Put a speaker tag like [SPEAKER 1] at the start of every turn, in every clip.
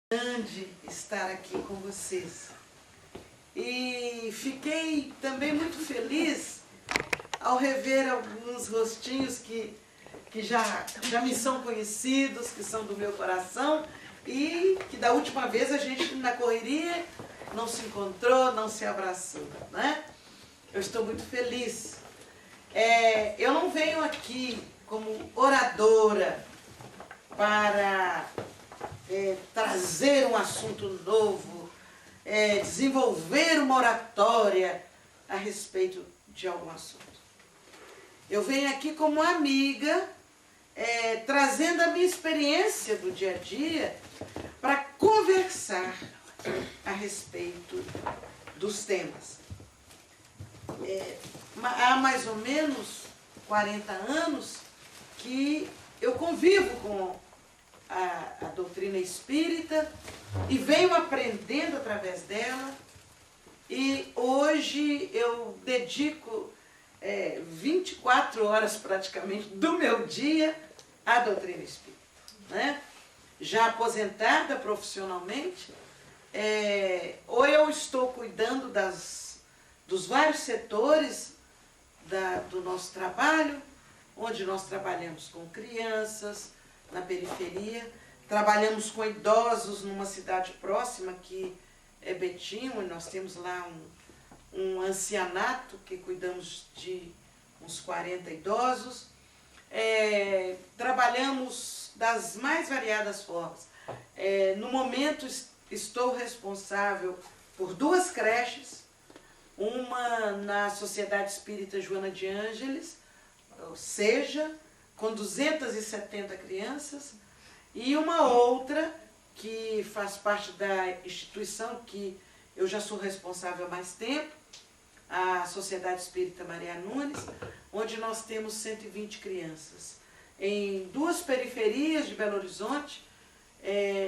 [SPEAKER 1] Grande estar aqui com vocês. E fiquei também muito feliz ao rever alguns rostinhos que já me são conhecidos, que são do meu coração, e que da última vez a gente na correria não se encontrou, não se abraçou, né? Eu estou muito feliz. Eu não venho aqui como oradora para trazer um assunto novo, desenvolver uma oratória a respeito de algum assunto. Eu venho aqui como amiga, trazendo a minha experiência do dia a dia para conversar a respeito dos temas. Há mais ou menos 40 anos que eu convivo com a doutrina espírita e venho aprendendo através dela, e hoje eu dedico 24 horas praticamente do meu dia à doutrina espírita, né? Já aposentada profissionalmente, ou eu estou cuidando dos vários setores do nosso trabalho, onde nós trabalhamos com crianças na periferia, trabalhamos com idosos numa cidade próxima que é Betim, e nós temos lá um ancianato que cuidamos de uns 40 idosos. Trabalhamos das mais variadas formas. No momento estou responsável por 2 creches, uma na Sociedade Espírita Joana de Ângeles, ou seja, com 270 crianças, e uma outra que faz parte da instituição que eu já sou responsável há mais tempo, a Sociedade Espírita Maria Nunes, onde nós temos 120 crianças. Em 2 periferias de Belo Horizonte,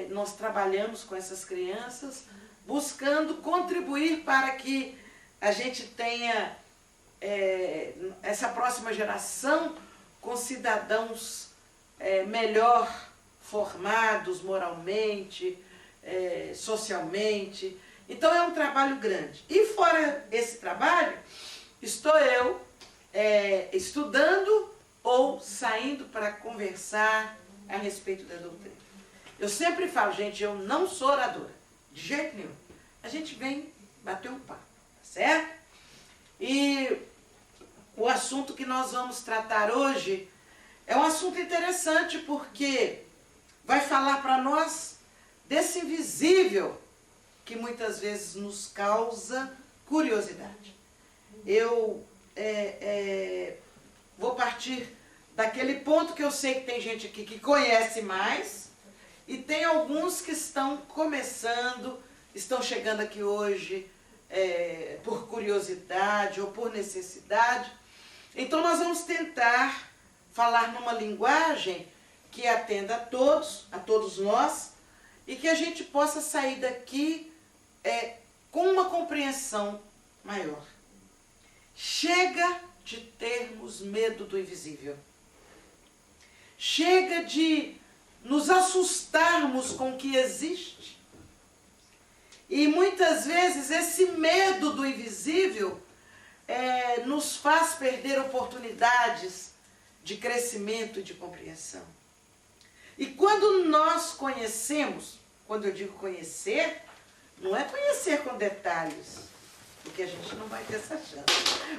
[SPEAKER 1] nós trabalhamos com essas crianças, buscando contribuir para que a gente tenha essa próxima geração com cidadãos melhor formados moralmente, socialmente. Então é um trabalho grande. E fora esse trabalho, estou eu estudando ou saindo para conversar a respeito da doutrina. Eu sempre falo, gente, eu não sou oradora, de jeito nenhum. A gente vem bater um papo, tá certo? E o assunto que nós vamos tratar hoje é um assunto interessante, porque vai falar para nós desse invisível que muitas vezes nos causa curiosidade. Eu vou partir daquele ponto que eu sei que tem gente aqui que conhece mais, e tem alguns que estão começando, estão chegando aqui hoje por curiosidade ou por necessidade. Então nós vamos tentar falar numa linguagem que atenda a todos nós, e que a gente possa sair daqui com uma compreensão maior. Chega de termos medo do invisível. Chega de nos assustarmos com o que existe. E muitas vezes esse medo do invisível nos faz perder oportunidades de crescimento e de compreensão. E quando nós conhecemos, quando eu digo conhecer, não é conhecer com detalhes, porque a gente não vai ter essa chance.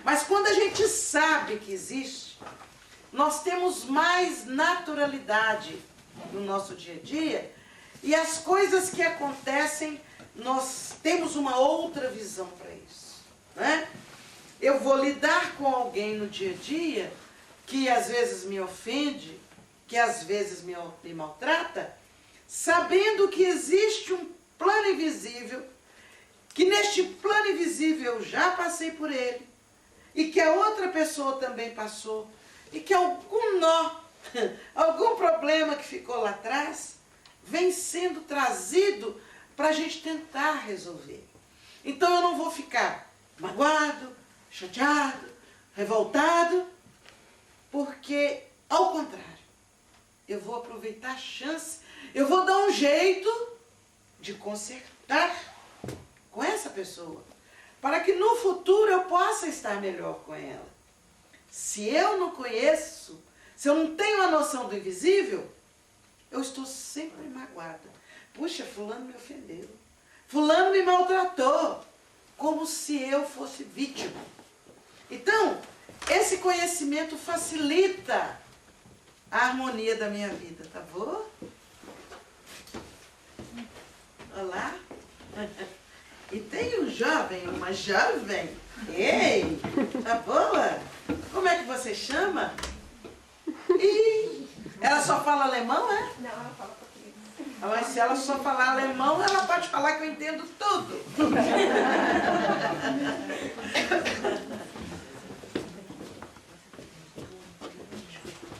[SPEAKER 1] Mas quando a gente sabe que existe, nós temos mais naturalidade no nosso dia a dia, e as coisas que acontecem, nós temos uma outra visão para isso, né? Eu vou lidar com alguém no dia a dia que às vezes me ofende, que às vezes me maltrata, sabendo que existe um plano invisível, que neste plano invisível eu já passei por ele, e que a outra pessoa também passou, e que algum nó, algum problema que ficou lá atrás, vem sendo trazido para a gente tentar resolver. Então eu não vou ficar magoado, chateado, revoltado, porque, ao contrário, eu vou aproveitar a chance, eu vou dar um jeito de consertar com essa pessoa, para que no futuro eu possa estar melhor com ela. Se eu não conheço, se eu não tenho a noção do invisível, eu estou sempre magoada. Puxa, fulano me ofendeu. Fulano me maltratou. Como se eu fosse vítima. Então, esse conhecimento facilita a harmonia da minha vida, tá bom? Olá. E tem um jovem, uma jovem. Ei, tá boa? Como é que você chama? Ih, ela só fala alemão, é?
[SPEAKER 2] Não, ela fala português.
[SPEAKER 1] Mas se ela só falar alemão, ela pode falar que eu entendo tudo.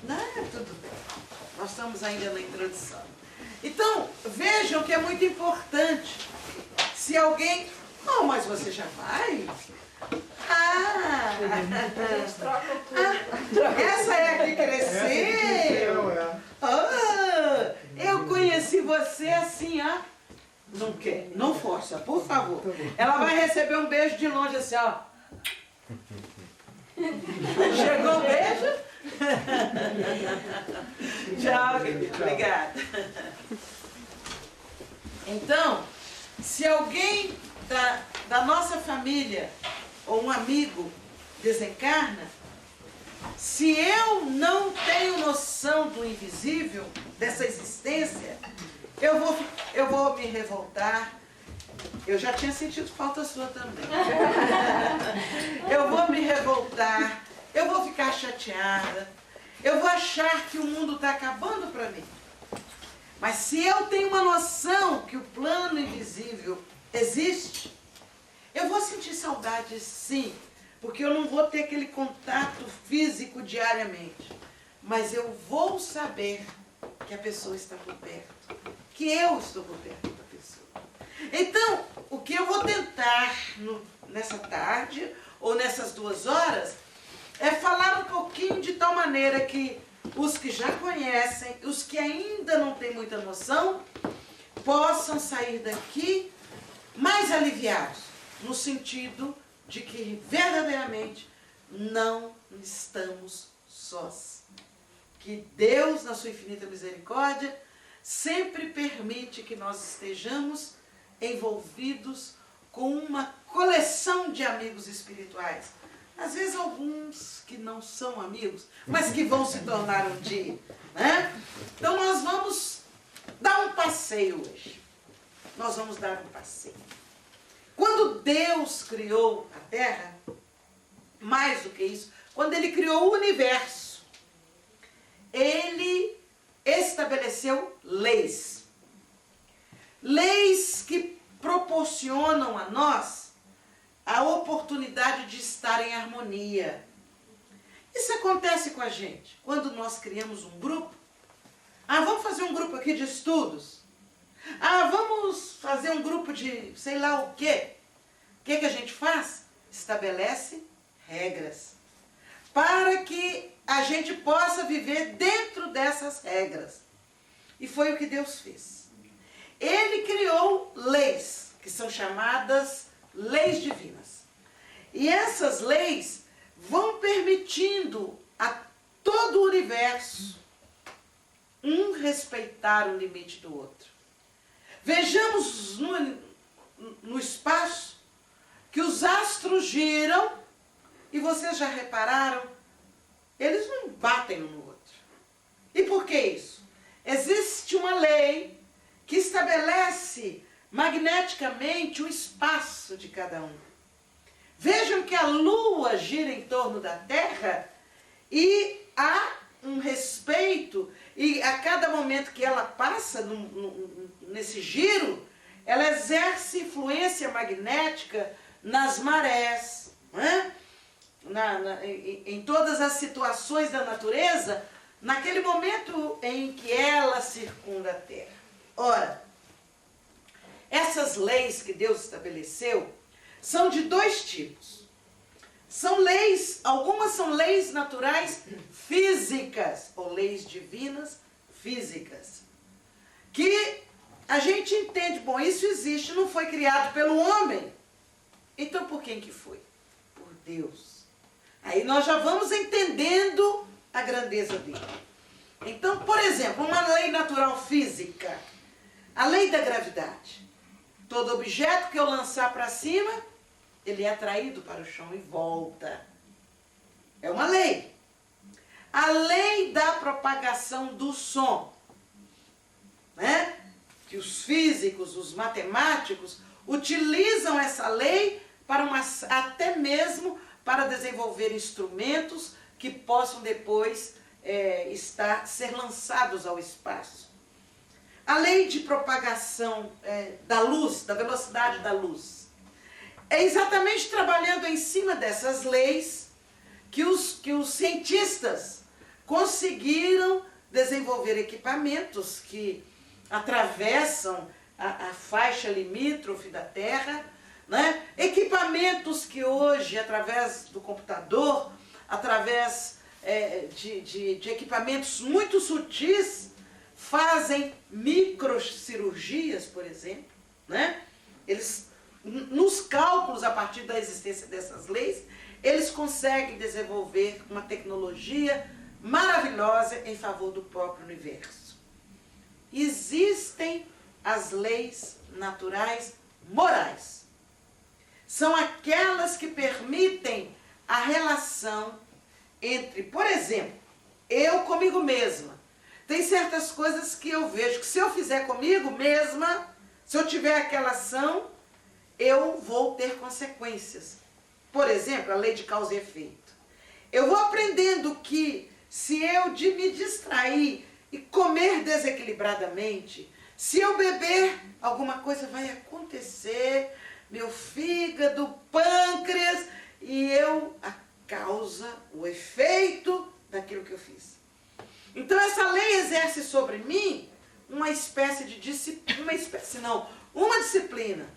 [SPEAKER 1] Não, é tudo bem. Nós estamos ainda na introdução. Então, vejam que é muito importante. Se alguém... Oh, mas você já vai? Ah!
[SPEAKER 2] A gente troca tudo.
[SPEAKER 1] Essa é a que cresceu? Ah, eu conheci você assim, ó. Não quer, não força, por favor. Ela vai receber um beijo de longe assim, ó. Chegou o beijo? Tchau, querida. Obrigada. Então, se alguém da nossa família ou um amigo desencarna, se eu não tenho noção do invisível, dessa existência, eu vou me revoltar. Eu já tinha sentido falta sua também. Eu vou me revoltar, eu vou ficar chateada, eu vou achar que o mundo está acabando para mim. Mas se eu tenho uma noção que o plano invisível existe, eu vou sentir saudade sim, porque eu não vou ter aquele contato físico diariamente. Mas eu vou saber que a pessoa está por perto, que eu estou por perto da pessoa. Então, o que eu vou tentar nessa tarde, ou nessas 2 horas, é falar um pouquinho de tal maneira que os que já conhecem, os que ainda não têm muita noção, possam sair daqui mais aliviados, no sentido de que verdadeiramente não estamos sós. Que Deus, na sua infinita misericórdia, sempre permite que nós estejamos envolvidos com uma coleção de amigos espirituais. Às vezes alguns que não são amigos, mas que vão se tornar um dia, né? Então nós vamos dar um passeio hoje. Nós vamos dar um passeio. Quando Deus criou a Terra, mais do que isso, quando Ele criou o universo, Ele estabeleceu leis. Leis que proporcionam a nós a oportunidade de estar em harmonia. Isso acontece com a gente. Quando nós criamos um grupo, vamos fazer um grupo aqui de estudos. Vamos fazer um grupo de sei lá o quê. O que a gente faz? Estabelece regras. Para que a gente possa viver dentro dessas regras. E foi o que Deus fez. Ele criou leis, que são chamadas leis divinas. E essas leis vão permitindo a todo o universo respeitar o limite do outro. Vejamos no espaço que os astros giram e vocês já repararam, eles não batem um no outro. E por que isso? Existe uma lei que estabelece magneticamente o espaço de cada um. Vejam que a Lua gira em torno da Terra e há um respeito, e a cada momento que ela passa nesse giro, ela exerce influência magnética nas marés, né? Em todas as situações da natureza, naquele momento em que ela circunda a Terra. Ora, essas leis que Deus estabeleceu são de 2 tipos. São leis, algumas são leis naturais físicas, ou leis divinas físicas, que a gente entende, bom, isso existe, não foi criado pelo homem. Então por quem que foi? Por Deus. Aí nós já vamos entendendo a grandeza dele. Então, por exemplo, uma lei natural física, a lei da gravidade. Todo objeto que eu lançar para cima, ele é atraído para o chão e volta. É uma lei. A lei da propagação do som, né? Que os físicos, os matemáticos, utilizam essa lei para até mesmo para desenvolver instrumentos que possam depois ser lançados ao espaço. A lei de propagação da luz, da velocidade da luz, é exatamente trabalhando em cima dessas leis que os cientistas conseguiram desenvolver equipamentos que atravessam a faixa limítrofe da Terra, né? Equipamentos que hoje, através do computador, através de equipamentos muito sutis, fazem microcirurgias, por exemplo, né? Eles, nos cálculos, a partir da existência dessas leis, eles conseguem desenvolver uma tecnologia maravilhosa em favor do próprio universo. Existem as leis naturais morais. São aquelas que permitem a relação entre, por exemplo, eu comigo mesma. Tem certas coisas que eu vejo que se eu fizer comigo mesma, se eu tiver aquela ação, eu vou ter consequências. Por exemplo, a lei de causa e efeito. Eu vou aprendendo que se eu me distrair e comer desequilibradamente, se eu beber, alguma coisa vai acontecer, meu fígado, pâncreas, e a causa, o efeito daquilo que eu fiz. Então essa lei exerce sobre mim uma espécie de disciplina, uma disciplina,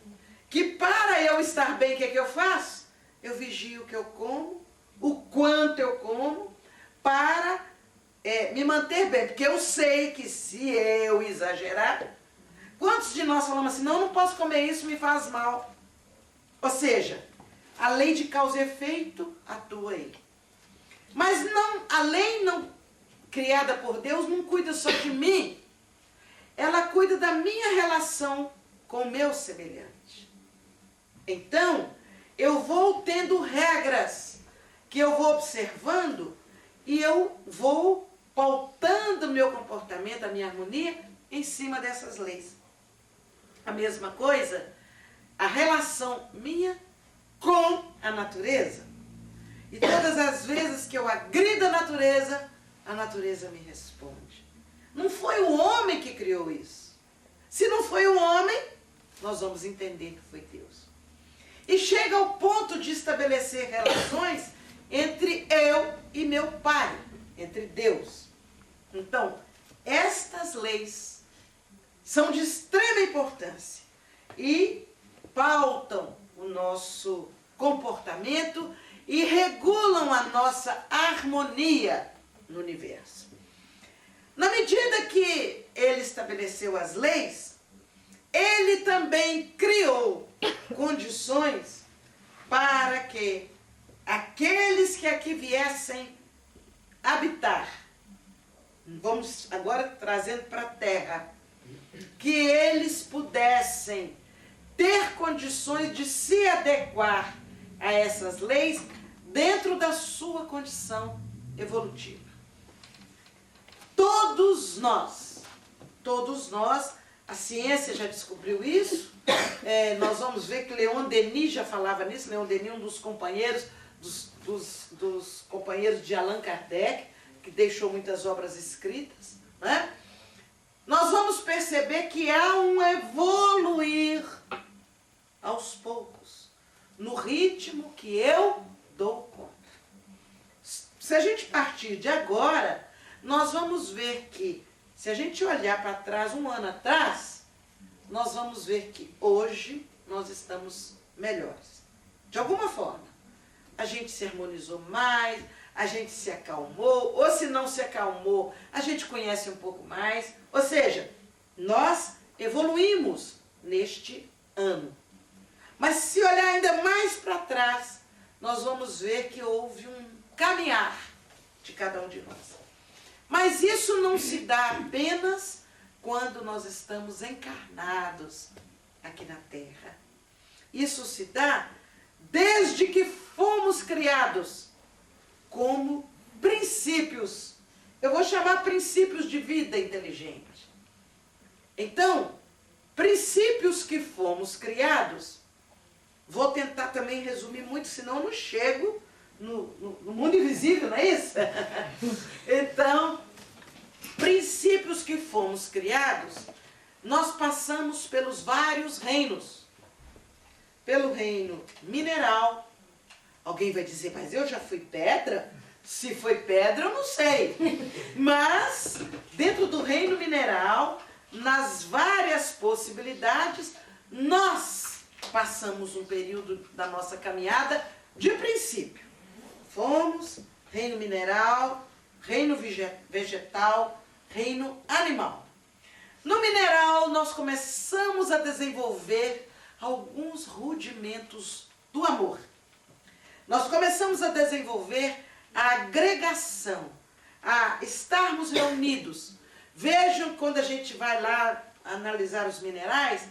[SPEAKER 1] que para eu estar bem, o que é que eu faço? Eu vigio o que eu como, o quanto eu como, para me manter bem, porque eu sei que se eu exagerar, quantos de nós falamos assim, não posso comer isso, me faz mal. Ou seja, a lei de causa e efeito atua aí. Mas a lei não criada por Deus não cuida só de mim, ela cuida da minha relação com o meu semelhante. Então, eu vou tendo regras que eu vou observando e eu vou pautando o meu comportamento, a minha harmonia, em cima dessas leis. A mesma coisa, a relação minha com a natureza. E todas as vezes que eu agrido a natureza me responde. Não foi o homem que criou isso. Se não foi o homem, nós vamos entender que foi Deus. E chega ao ponto de estabelecer relações entre eu e meu Pai, entre Deus. Então, estas leis são de extrema importância e pautam o nosso comportamento e regulam a nossa harmonia no universo. Na medida que ele estabeleceu as leis, ele também criou condições para que aqueles que aqui viessem habitar, vamos agora trazendo para a terra, que eles pudessem ter condições de se adequar a essas leis dentro da sua condição evolutiva. Todos nós, a ciência já descobriu isso, nós vamos ver que Leon Denis já falava nisso, Leon Denis, um dos companheiros, dos companheiros de Allan Kardec, que deixou muitas obras escritas, né? Nós vamos perceber que há um evoluir aos poucos, no ritmo que eu dou conta. Se a gente partir de agora, nós vamos ver que, se a gente olhar para trás, um ano atrás, nós vamos ver que hoje nós estamos melhores. De alguma forma, a gente se harmonizou mais, a gente se acalmou, ou se não se acalmou, a gente conhece um pouco mais. Ou seja, nós evoluímos neste ano. Mas se olhar ainda mais para trás, nós vamos ver que houve um caminhar de cada um de nós. Mas isso não se dá apenas quando nós estamos encarnados aqui na Terra. Isso se dá desde que fomos criados como princípios. Eu vou chamar princípios de vida inteligente. Então, princípios que fomos criados, vou tentar também resumir muito, senão eu não chego no mundo invisível, não é isso? Então, princípios que fomos criados, nós passamos pelos vários reinos. Pelo reino mineral. Alguém vai dizer, mas eu já fui pedra? Se foi pedra, eu não sei. Mas, dentro do reino mineral, nas várias possibilidades, nós passamos um período da nossa caminhada de princípio. Fomos reino mineral, reino vegetal, reino animal. No mineral, nós começamos a desenvolver alguns rudimentos do amor. Nós começamos a desenvolver a agregação, a estarmos reunidos. Vejam, quando a gente vai lá analisar os minerais,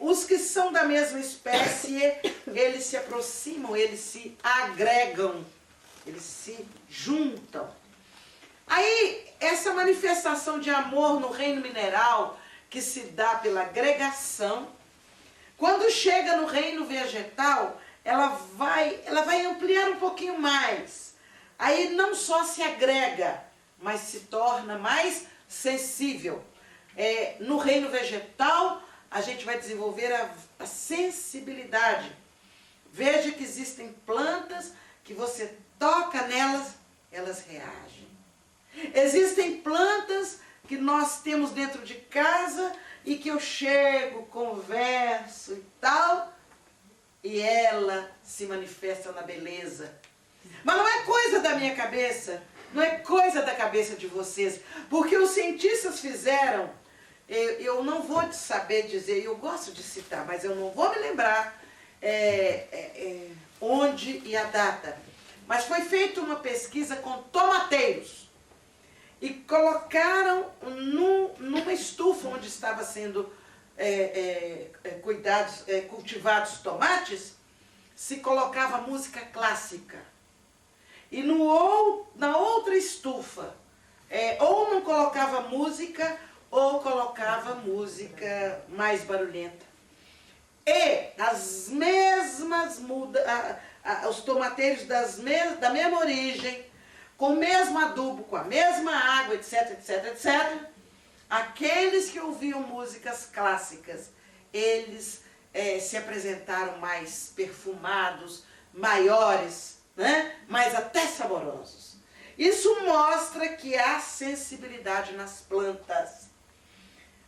[SPEAKER 1] os que são da mesma espécie, eles se aproximam, eles se agregam, eles se juntam. Aí, essa manifestação de amor no reino mineral, que se dá pela agregação, quando chega no reino vegetal, ela vai ampliar um pouquinho mais. Aí não só se agrega, mas se torna mais sensível. No reino vegetal, a gente vai desenvolver a sensibilidade. Veja que existem plantas que você toca nelas, elas reagem. Existem plantas que nós temos dentro de casa e que eu chego, converso e tal, e ela se manifesta na beleza. Mas não é coisa da minha cabeça, não é coisa da cabeça de vocês, porque os cientistas fizeram, eu não vou saber dizer, eu gosto de citar, mas eu não vou me lembrar onde e a data. Mas foi feita uma pesquisa com tomateiros e colocaram numa estufa onde estava sendo cultivados tomates, se colocava música clássica. E na outra estufa, ou não colocava música, ou colocava música mais barulhenta. E as mesmas os tomateiros da mesma origem, com o mesmo adubo, com a mesma água, etc, etc, etc, aqueles que ouviam músicas clássicas, eles se apresentaram mais perfumados, maiores, né? Mas até saborosos. Isso mostra que há sensibilidade nas plantas.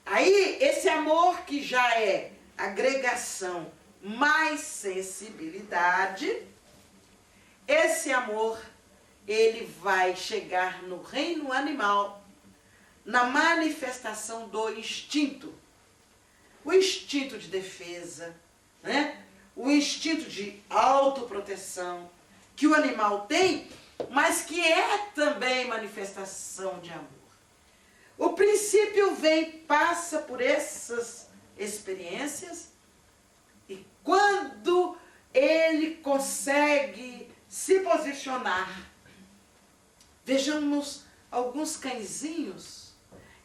[SPEAKER 1] Aí, esse amor que já é agregação mais sensibilidade, esse amor, ele vai chegar no reino animal, na manifestação do instinto. O instinto de defesa, né? O instinto de autoproteção, que o animal tem, mas que é também manifestação de amor. O princípio passa por essas experiências, e quando ele consegue se posicionar, vejamos alguns cãezinhos,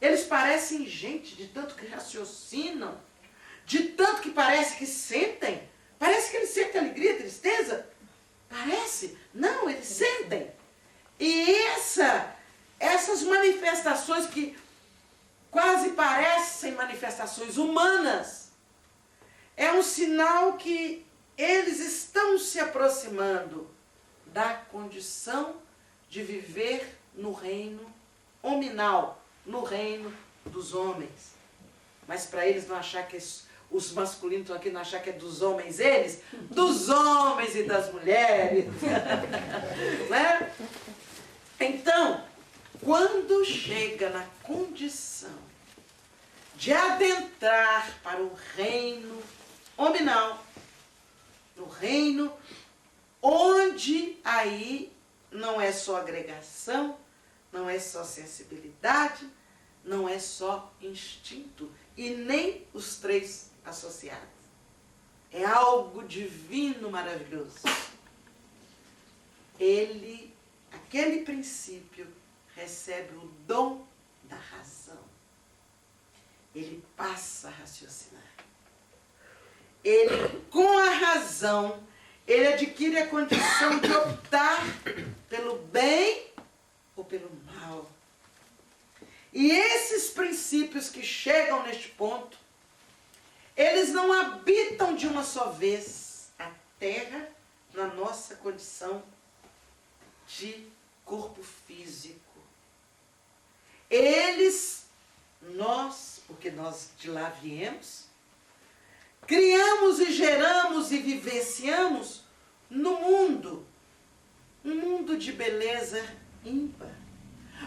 [SPEAKER 1] eles parecem gente de tanto que raciocinam, de tanto que parece que sentem. Parece que eles sentem alegria, tristeza. Parece? Não, eles sentem. E essas manifestações que quase parecem manifestações humanas, é um sinal que eles estão se aproximando da condição de viver no reino hominal, no reino dos homens. Mas para eles não achar que os masculinos estão aqui, não achar que é dos homens eles, dos homens e das mulheres. Né? Então, quando chega na condição de adentrar para o reino hominal, no reino onde aí não é só agregação, não é só sensibilidade, não é só instinto e nem os três associados. É algo divino, maravilhoso. Aquele princípio, recebe o dom da razão. Ele passa a raciocinar. Ele, com a razão, ele adquire a condição de optar pelo bem ou pelo mal. E esses princípios que chegam neste ponto, eles não habitam de uma só vez a Terra na nossa condição de corpo físico. Nós, porque nós de lá viemos, criamos e geramos e vivenciamos no mundo, um mundo de beleza ímpar,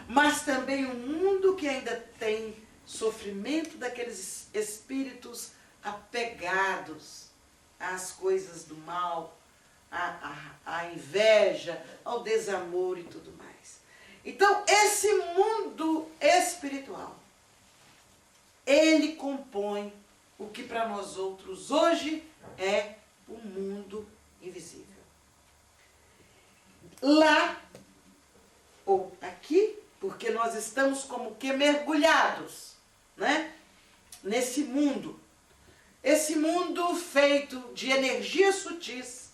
[SPEAKER 1] mas também um mundo que ainda tem sofrimento daqueles espíritos apegados às coisas do mal, à inveja, ao desamor e tudo mais. Então, esse mundo espiritual, ele compõe o que para nós outros hoje é o mundo invisível. Lá, ou aqui, porque nós estamos como que mergulhados, né? Nesse mundo. Esse mundo feito de energias sutis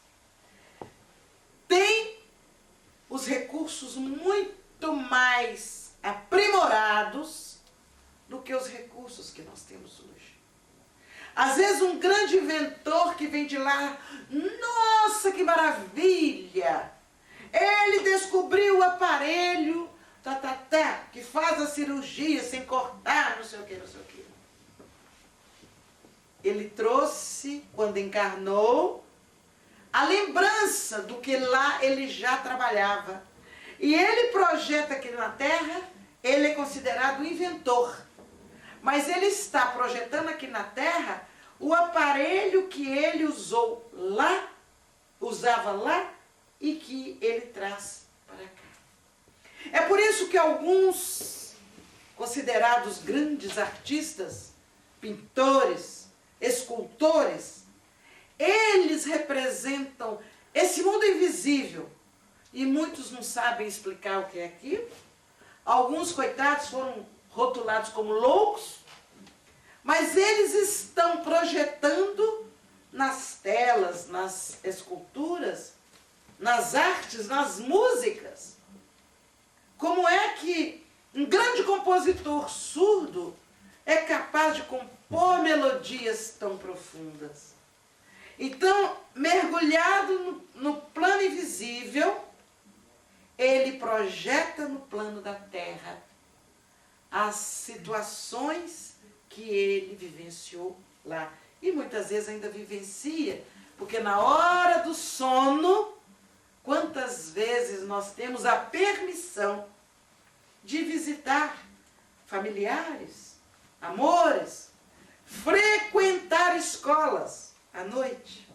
[SPEAKER 1] tem os recursos muito mais aprimorados do que os recursos que nós temos hoje. Às vezes um grande inventor que vem de lá, nossa, que maravilha! Ele descobriu o aparelho que faz a cirurgia sem cortar, não sei o que, não sei o que. Ele trouxe, quando encarnou, a lembrança do que lá ele já trabalhava. E ele projeta aqui na Terra, ele é considerado o inventor. Mas ele está projetando aqui na Terra o aparelho que ele usou lá, usava lá, e que ele traz para cá. É por isso que alguns considerados grandes artistas, pintores, escultores, eles representam esse mundo invisível. E muitos não sabem explicar o que é aquilo. Alguns, coitados, foram rotulados como loucos, mas eles estão projetando nas telas, nas esculturas, nas artes, nas músicas. Como é que um grande compositor surdo é capaz de compor melodias tão profundas? Então, mergulhado no plano invisível, ele projeta no plano da Terra as situações que ele vivenciou lá. E muitas vezes ainda vivencia, porque na hora do sono, quantas vezes nós temos a permissão de visitar familiares, amores, frequentar escolas à noite,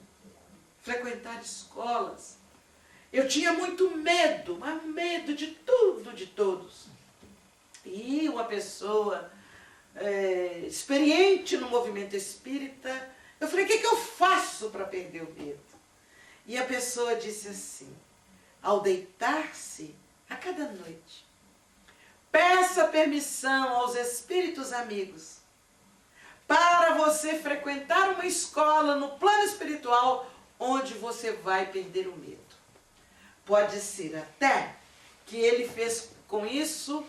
[SPEAKER 1] frequentar escolas. Eu tinha muito medo, mas medo de tudo, de todos. E uma pessoa experiente no movimento espírita, eu falei, o que eu faço para perder o medo? E a pessoa disse assim, ao deitar-se, a cada noite, peça permissão aos espíritos amigos para você frequentar uma escola no plano espiritual onde você vai perder o medo. Pode ser até que ele fez com isso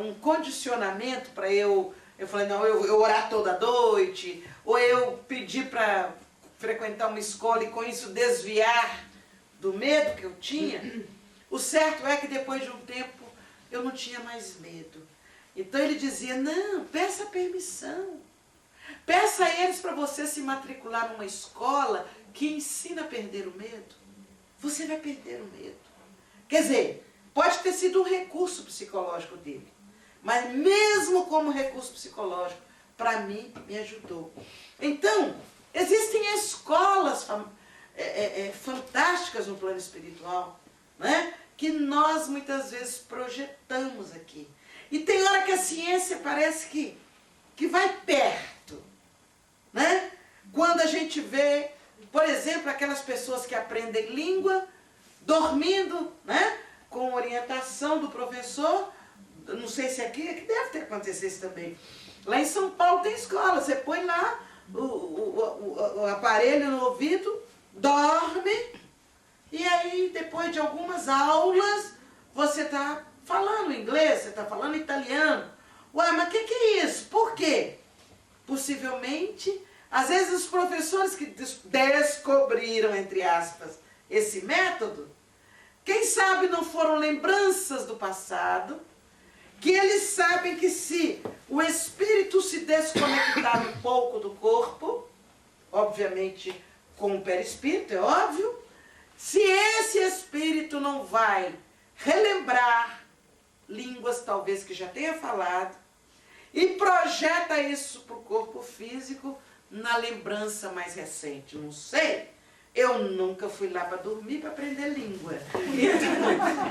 [SPEAKER 1] um condicionamento para eu falei, não, eu orar toda noite, ou eu pedir para frequentar uma escola e com isso desviar do medo que eu tinha. O certo é que depois de um tempo eu não tinha mais medo. Então ele dizia, não, peça permissão. Peça a eles para você se matricular numa escola que ensina a perder o medo. Você vai perder o medo. Quer dizer, pode ter sido um recurso psicológico dele. Mas mesmo como recurso psicológico, para mim, me ajudou. Então, existem escolas fantásticas no plano espiritual, né? Que nós muitas vezes projetamos aqui. E tem hora que a ciência parece que vai perto, né? Quando a gente vê, por exemplo, aquelas pessoas que aprendem língua dormindo, né? Com orientação do professor, não sei se aqui deve ter acontecido isso também. Lá em São Paulo tem escola, você põe lá o aparelho no ouvido, dorme, e aí depois de algumas aulas você está falando inglês, você está falando italiano. Ué, mas o que é isso? Por quê? Possivelmente, às vezes os professores que descobriram, entre aspas, esse método, quem sabe não foram lembranças do passado, que eles sabem que se o espírito se desconectar um pouco do corpo, obviamente com o perispírito, é óbvio, se esse espírito não vai relembrar línguas talvez que já tenha falado, e projeta isso para o corpo físico na lembrança mais recente. Não sei, eu nunca fui lá para dormir para aprender língua.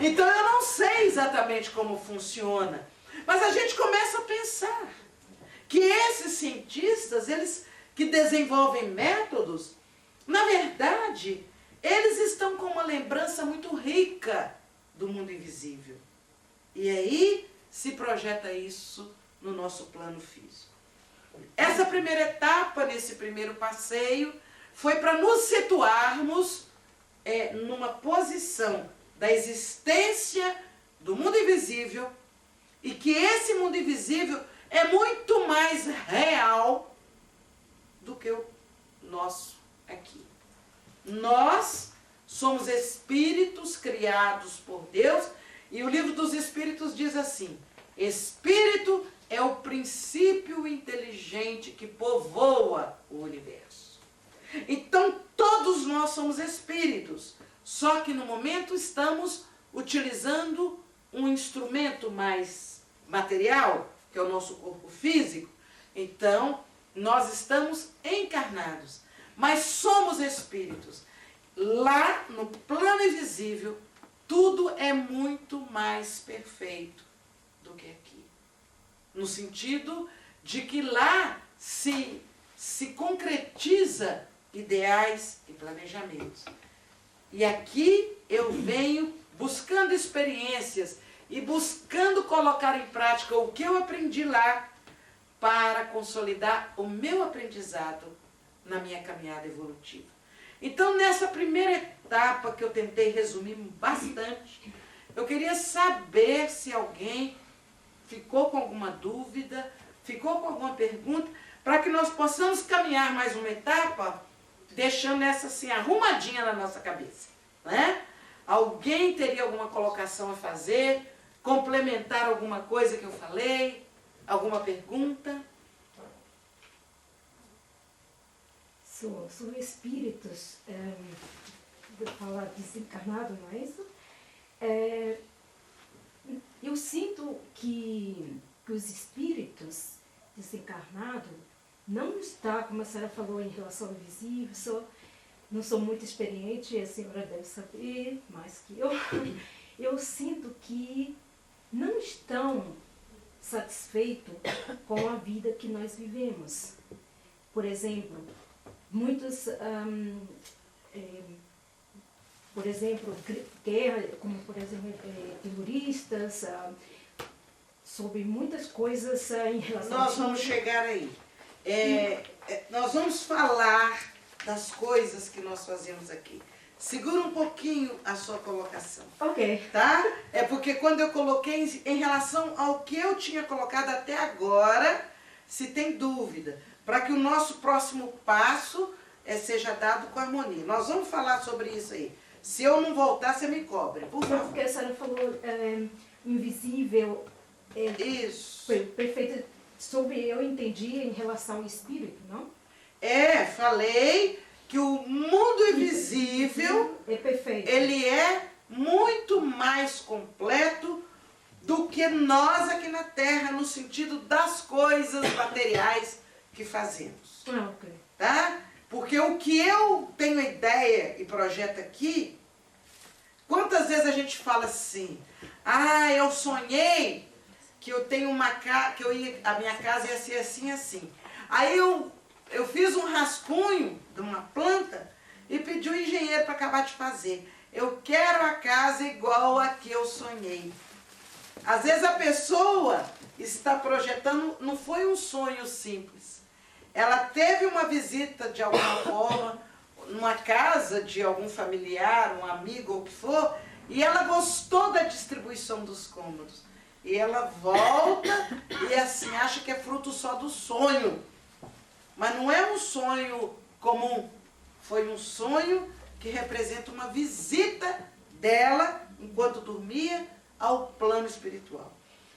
[SPEAKER 1] Então eu não sei exatamente como funciona. Mas a gente começa a pensar que esses cientistas, eles que desenvolvem métodos, na verdade, eles estão com uma lembrança muito rica do mundo invisível. E aí se projeta isso no nosso plano físico. Essa primeira etapa, nesse primeiro passeio, foi para nos situarmos numa posição da existência do mundo invisível, e que esse mundo invisível é muito mais real do que o nosso aqui. Nós somos espíritos criados por Deus, e o livro dos Espíritos diz assim: espírito é o princípio inteligente que povoa o universo. Então, todos nós somos espíritos, só que no momento estamos utilizando um instrumento mais material, que é o nosso corpo físico. Então, nós estamos encarnados, mas somos espíritos. Lá, no plano invisível, tudo é muito mais perfeito do que aqui. No sentido de que lá se concretiza ideais e planejamentos. E aqui eu venho buscando experiências e buscando colocar em prática o que eu aprendi lá para consolidar o meu aprendizado na minha caminhada evolutiva. Então, nessa primeira etapa que eu tentei resumir bastante, eu queria saber se alguém ficou com alguma dúvida, ficou com alguma pergunta, para que nós possamos caminhar mais uma etapa, deixando essa assim arrumadinha na nossa cabeça, né? Alguém teria alguma colocação a fazer, complementar alguma coisa que eu falei, alguma pergunta?
[SPEAKER 2] Sobre espíritos, vou falar desencarnado, não é isso? Eu sinto que os espíritos desencarnados não está, como a senhora falou, em relação ao invisível, não sou muito experiente, a senhora deve saber mais que eu. Eu sinto que não estão satisfeitos com a vida que nós vivemos. Por exemplo, muitos, por exemplo, guerra, como por exemplo, terroristas, sobre muitas coisas em relação
[SPEAKER 1] Nós vamos chegar aí. Nós vamos falar das coisas que nós fazemos aqui. Segura um pouquinho a sua colocação.
[SPEAKER 2] Ok.
[SPEAKER 1] Tá? É porque quando eu coloquei em relação ao que eu tinha colocado até agora, se tem dúvida, para que o nosso próximo passo seja dado com harmonia. Nós vamos falar sobre isso aí. Se eu não voltar, você me cobre, por favor.
[SPEAKER 2] Porque a senhora falou invisível.
[SPEAKER 1] Isso.
[SPEAKER 2] Foi perfeito. Sobre, eu entendi em relação ao espírito, não?
[SPEAKER 1] Falei que o mundo invisível
[SPEAKER 2] é perfeito.
[SPEAKER 1] Ele é muito mais completo do que nós aqui na Terra, no sentido das coisas materiais que fazemos.
[SPEAKER 2] Ok.
[SPEAKER 1] Tá? Porque o que eu tenho ideia e projeto aqui, quantas vezes a gente fala assim, eu sonhei que eu tenho uma casa, a minha casa ia ser assim, assim. Aí eu fiz um rascunho de uma planta e pedi um engenheiro para acabar de fazer. Eu quero a casa igual a que eu sonhei. Às vezes a pessoa está projetando, não foi um sonho simples. Ela teve uma visita de alguma forma, numa casa de algum familiar, um amigo ou o que for, e ela gostou da distribuição dos cômodos. E ela volta e assim acha que é fruto só do sonho. Mas não é um sonho comum. Foi um sonho que representa uma visita dela, enquanto dormia, ao plano espiritual.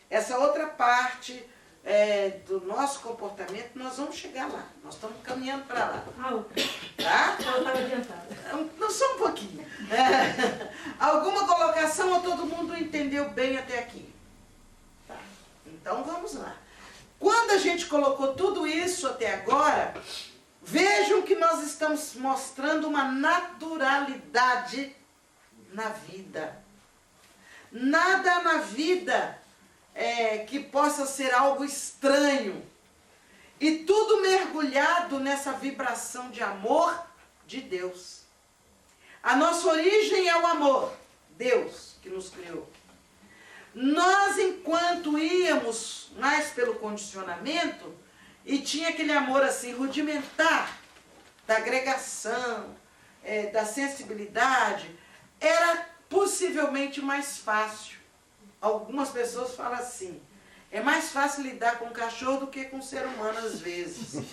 [SPEAKER 1] Essa outra parte do nosso comportamento, nós vamos chegar lá. Nós estamos caminhando para lá.
[SPEAKER 2] Ok.
[SPEAKER 1] Tá?
[SPEAKER 2] Eu estava adiantada.
[SPEAKER 1] Não, só um pouquinho. Alguma colocação ou todo mundo entendeu bem até aqui? Tá. Então vamos lá. Quando a gente colocou tudo isso até agora, vejam que nós estamos mostrando uma naturalidade na vida. Nada na vida que possa ser algo estranho. E tudo mergulhado nessa vibração de amor de Deus. A nossa origem é o amor. Deus que nos criou. Nós, enquanto íamos mais pelo condicionamento, e tinha aquele amor assim rudimentar, da agregação, da sensibilidade, era possivelmente mais fácil. Algumas pessoas falam assim, é mais fácil lidar com um cachorro do que com um ser humano às vezes.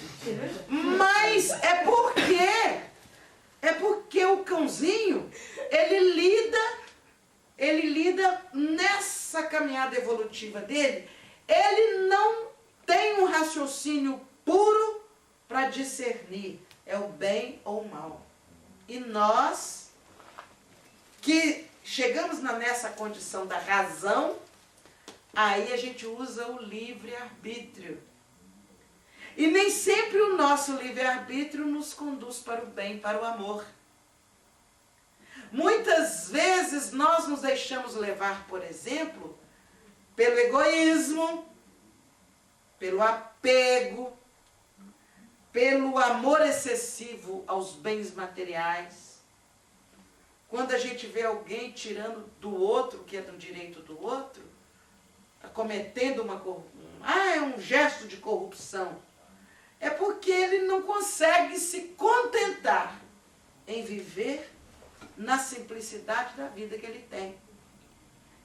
[SPEAKER 1] Mas é porque o cãozinho, ele lida nessa caminhada evolutiva dele, ele não tem um raciocínio puro para discernir é o bem ou o mal. E nós, que chegamos nessa condição da razão, aí a gente usa o livre-arbítrio. E nem sempre o nosso livre-arbítrio nos conduz para o bem, para o amor. Muitas vezes nós nos deixamos levar, por exemplo, pelo egoísmo, pelo apego, pelo amor excessivo aos bens materiais. Quando a gente vê alguém tirando do outro, que é do direito do outro, cometendo um gesto de corrupção, é porque ele não consegue se contentar em viver na simplicidade da vida que ele tem.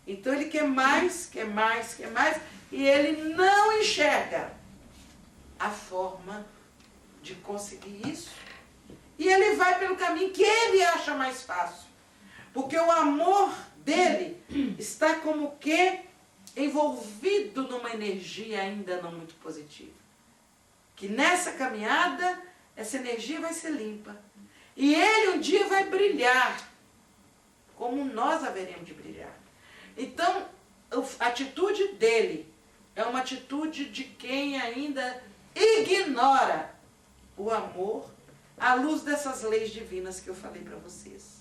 [SPEAKER 1] Então ele quer mais, quer mais, quer mais, e ele não enxerga a forma de conseguir isso. E ele vai pelo caminho que ele acha mais fácil. Porque o amor dele está como que envolvido numa energia ainda não muito positiva. Que nessa caminhada, essa energia vai ser limpa. E ele um dia vai brilhar, como nós haveremos de brilhar. Então, a atitude dele é uma atitude de quem ainda ignora o amor à luz dessas leis divinas que eu falei para vocês.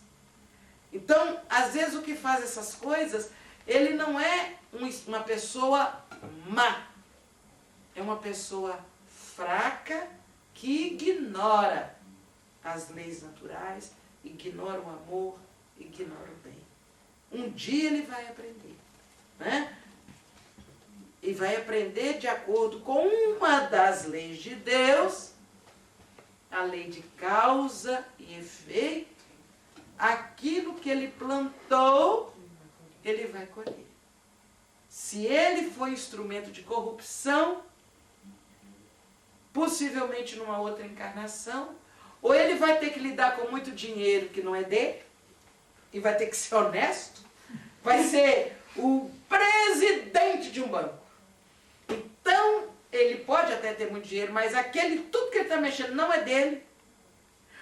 [SPEAKER 1] Então, às vezes o que faz essas coisas, ele não é uma pessoa má. É uma pessoa fraca que ignora as leis naturais, ignora o amor, ignora o bem. Um dia ele vai aprender, né? E vai aprender de acordo com uma das leis de Deus, a lei de causa e efeito. Aquilo que ele plantou, ele vai colher. Se ele foi instrumento de corrupção, possivelmente numa outra encarnação, ou ele vai ter que lidar com muito dinheiro que não é dele, e vai ter que ser honesto, vai ser o presidente de um banco. Então, ele pode até ter muito dinheiro, mas tudo que ele está mexendo não é dele.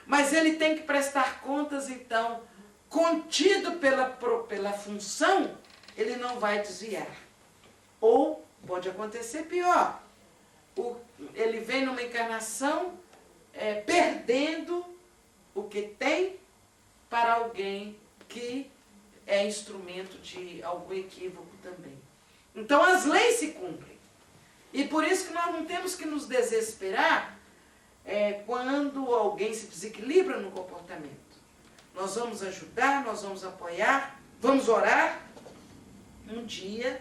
[SPEAKER 1] Mas ele tem que prestar contas, então, contido pela função, ele não vai desviar. Ou pode acontecer pior. Ele vem numa encarnação perdendo o que tem para alguém que é instrumento de algum equívoco também. Então as leis se cumprem. E por isso que nós não temos que nos desesperar quando alguém se desequilibra no comportamento. Nós vamos ajudar, nós vamos apoiar, vamos orar. Um dia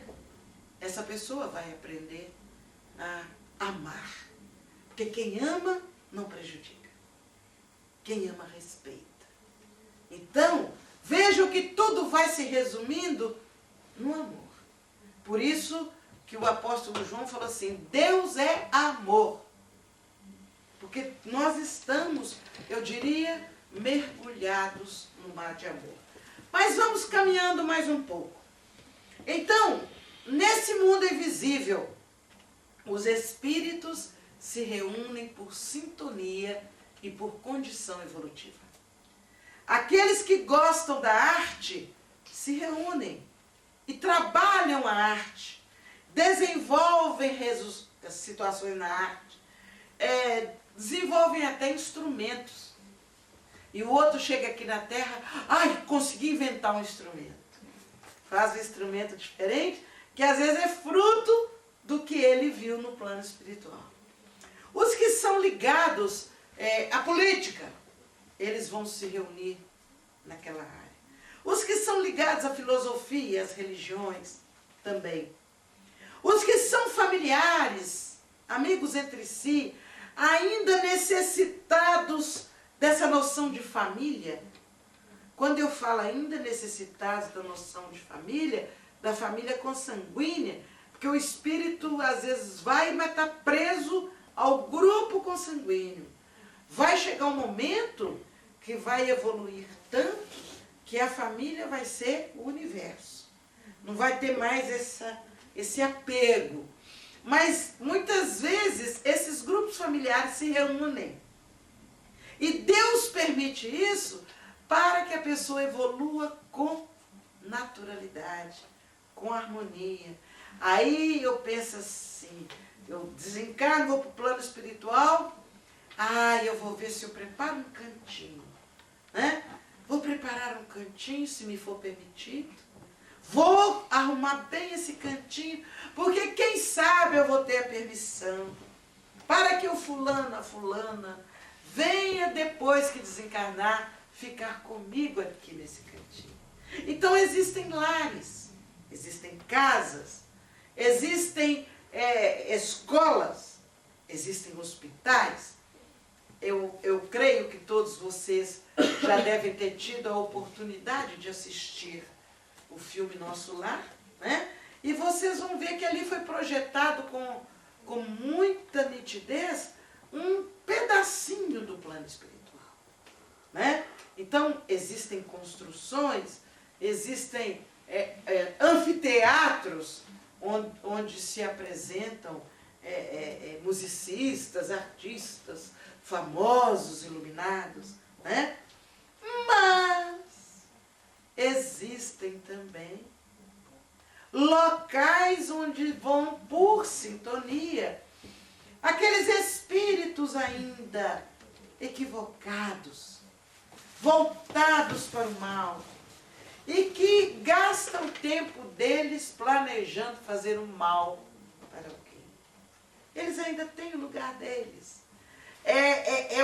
[SPEAKER 1] essa pessoa vai aprender a amar. Porque quem ama não prejudica. Quem ama respeita. Então, vejam que tudo vai se resumindo no amor. Por isso que o apóstolo João falou assim, Deus é amor. Porque nós estamos, eu diria, mergulhados no mar de amor. Mas vamos caminhando mais um pouco. Então, nesse mundo invisível, os espíritos se reúnem por sintonia e por condição evolutiva. Aqueles que gostam da arte se reúnem e trabalham a arte, desenvolvem situações na arte, desenvolvem até instrumentos. E o outro chega aqui na Terra, consegui inventar um instrumento. Faz um instrumento diferente, que às vezes é fruto do que ele viu no plano espiritual. Os que são ligados à política, eles vão se reunir naquela área. Os que são ligados à filosofia, às religiões, também. Os que são familiares, amigos entre si, ainda necessitados dessa noção de família. Quando eu falo ainda necessitados da noção de família, da família consanguínea, porque o espírito às vezes vai, mas está preso ao grupo consanguíneo. Vai chegar um momento que vai evoluir tanto que a família vai ser o universo. Não vai ter mais esse apego. Mas muitas vezes esses grupos familiares se reúnem. E Deus permite isso para que a pessoa evolua com naturalidade, com harmonia. Aí eu penso assim, eu desencarno, vou para o plano espiritual, eu vou ver se eu preparo um cantinho, né? Vou preparar um cantinho, se me for permitido. Vou arrumar bem esse cantinho, porque quem sabe eu vou ter a permissão para que o fulano, a fulana, venha depois que desencarnar, ficar comigo aqui nesse cantinho. Então existem lares, existem casas, existem escolas, existem hospitais. Eu creio que todos vocês já devem ter tido a oportunidade de assistir o filme Nosso Lar, né? E vocês vão ver que ali foi projetado com muita nitidez um pedacinho do plano espiritual, né? Então, existem construções, existem anfiteatros onde se apresentam musicistas, artistas famosos, iluminados, né? Mas existem também locais onde vão por sintonia aqueles espíritos ainda equivocados, voltados para o mal, e que gastam o tempo deles planejando fazer o mal para alguém. Eles ainda têm o lugar deles. É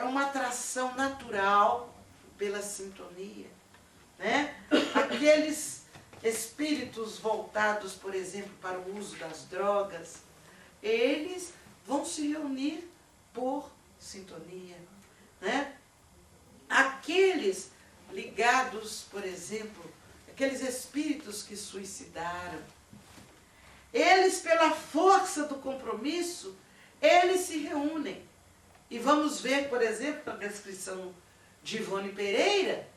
[SPEAKER 1] uma atração natural pela sintonia, né? Aqueles espíritos voltados, por exemplo, para o uso das drogas, eles vão se reunir por sintonia, né? Aqueles ligados, por exemplo, aqueles espíritos que suicidaram, eles, pela força do compromisso, eles se reúnem. E vamos ver, por exemplo, na descrição de Ivone Pereira,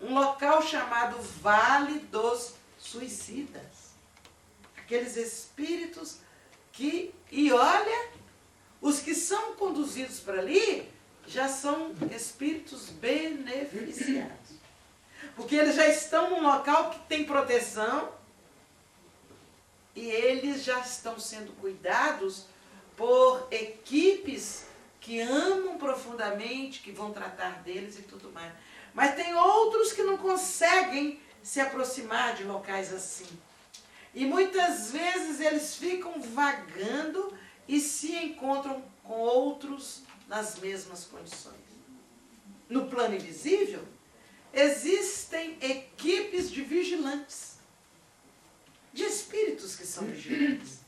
[SPEAKER 1] um local chamado Vale dos Suicidas. Aqueles espíritos que, e olha, os que são conduzidos para ali já são espíritos beneficiados. Porque eles já estão num local que tem proteção, e eles já estão sendo cuidados por equipes que amam profundamente, que vão tratar deles e tudo mais. Mas tem outros que não conseguem se aproximar de locais assim. E muitas vezes eles ficam vagando e se encontram com outros nas mesmas condições. No plano invisível, existem equipes de vigilantes, de espíritos que são vigilantes.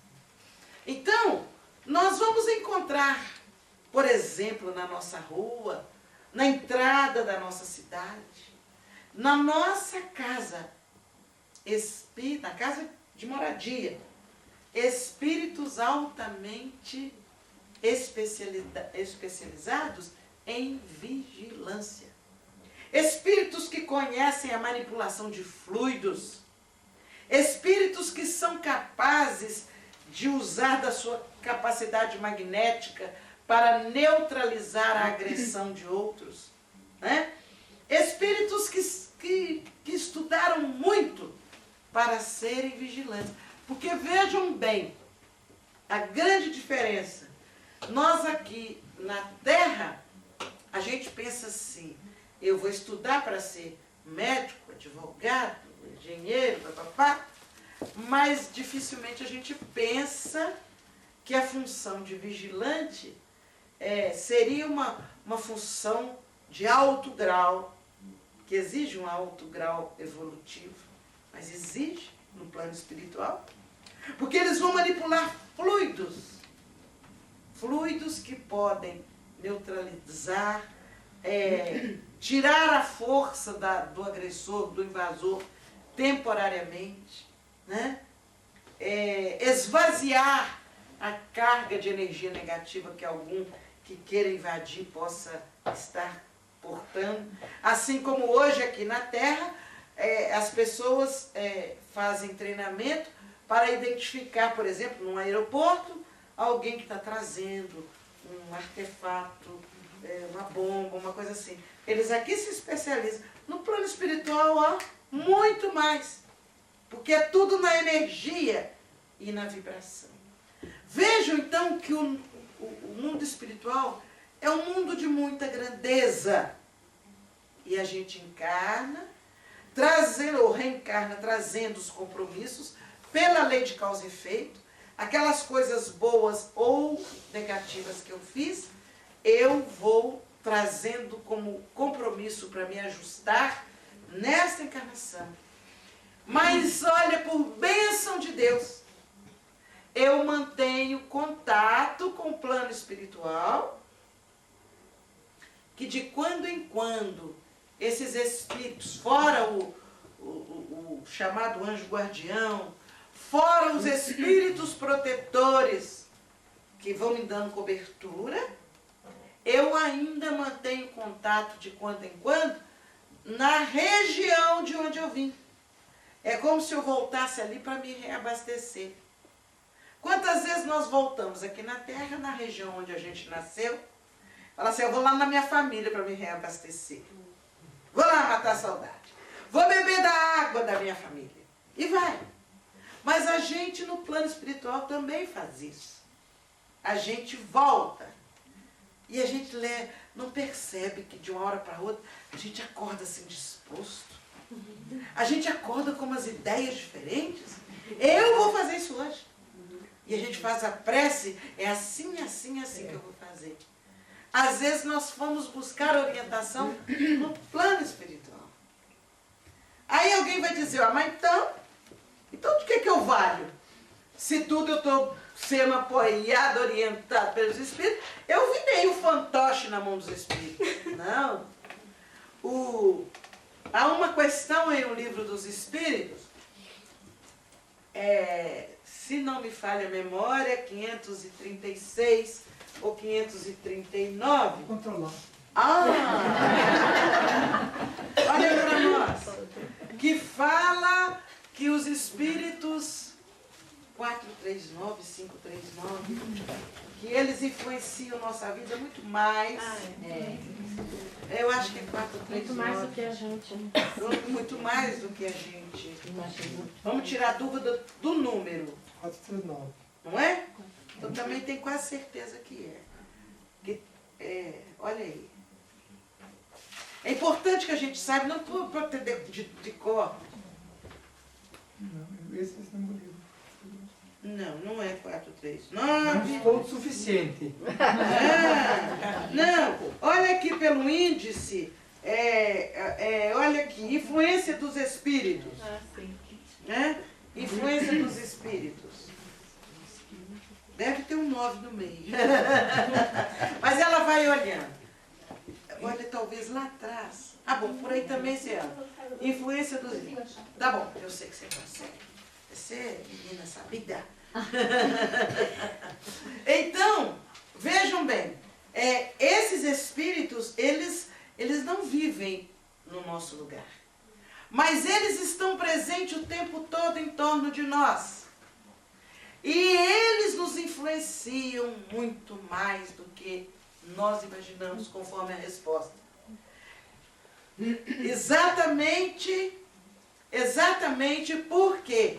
[SPEAKER 1] Então, nós vamos encontrar, por exemplo, na nossa rua, na entrada da nossa cidade, na nossa casa, na casa de moradia, espíritos altamente especializados em vigilância. Espíritos que conhecem a manipulação de fluidos, espíritos que são capazes de usar da sua capacidade magnética para neutralizar a agressão de outros, né? Espíritos que estudaram muito para serem vigilantes. Porque vejam bem, a grande diferença. Nós aqui na Terra, a gente pensa assim, eu vou estudar para ser médico, advogado, engenheiro, papapá, mas dificilmente a gente pensa que a função de vigilante seria uma função de alto grau, que exige um alto grau evolutivo, mas exige no plano espiritual, porque eles vão manipular fluidos que podem neutralizar, tirar a força do agressor, do invasor, temporariamente, né? Esvaziar a carga de energia negativa que algum que queira invadir possa estar portando. Assim como hoje aqui na Terra, as pessoas fazem treinamento para identificar, por exemplo, num aeroporto, alguém que está trazendo um artefato, uma bomba, uma coisa assim. Eles aqui se especializam. No plano espiritual, ó, muito mais. Porque é tudo na energia e na vibração. Vejam, então, que o mundo espiritual é um mundo de muita grandeza. E a gente encarna, reencarna, trazendo os compromissos pela lei de causa e efeito. Aquelas coisas boas ou negativas que eu fiz, eu vou trazendo como compromisso para me ajustar nesta encarnação. Mas olha, por bênção de Deus, eu mantenho contato com o plano espiritual, que de quando em quando esses espíritos, fora o chamado anjo guardião, fora os espíritos protetores que vão me dando cobertura, eu ainda mantenho contato de quando em quando na região de onde eu vim. É como se eu voltasse ali para me reabastecer. Quantas vezes nós voltamos aqui na Terra, na região onde a gente nasceu, fala assim, eu vou lá na minha família para me reabastecer. Vou lá matar a saudade. Vou beber da água da minha família. E vai. Mas a gente no plano espiritual também faz isso. A gente volta. E a gente não percebe que de uma hora para outra a gente acorda assim disposto. A gente acorda com umas ideias diferentes. Eu vou fazer isso hoje. E a gente faz a prece, é assim, assim, assim que eu vou fazer. Às vezes nós fomos buscar orientação no plano espiritual. Aí alguém vai dizer, mas então de que eu valho? Se tudo eu estou sendo apoiado, orientado pelos espíritos, eu virei o fantoche na mão dos espíritos. Não. Há uma questão em O Livro dos Espíritos, se não me falha a memória, 536 ou 539.
[SPEAKER 3] Controlar.
[SPEAKER 1] Olha para nós. Que fala que os espíritos 439, 539, que eles influenciam nossa vida muito mais. Eu acho que é 439.
[SPEAKER 2] Muito mais do que a gente.
[SPEAKER 1] Muito mais do que a gente. Vamos tirar a dúvida do número.
[SPEAKER 3] 439.
[SPEAKER 1] Não é? Eu também tenho quase certeza que é. Olha aí. É importante que a gente saiba, não para ter de cor.
[SPEAKER 3] Não, esse não é livro.
[SPEAKER 1] Não é 439.
[SPEAKER 3] Não estou o suficiente.
[SPEAKER 1] Não, olha aqui pelo índice, olha aqui, influência dos espíritos. Né? Influência dos espíritos. Deve ter um 9 no meio. Mas ela vai olhando. Olha, talvez lá atrás. Ah, bom, por aí também você ama. Influência dos... Tá bom, eu sei que você consegue. Você é menina sabida. Então, vejam bem. Esses espíritos, eles não vivem no nosso lugar. Mas eles estão presentes o tempo todo em torno de nós. E eles nos influenciam muito mais do que nós imaginamos, conforme a resposta. Exatamente por quê?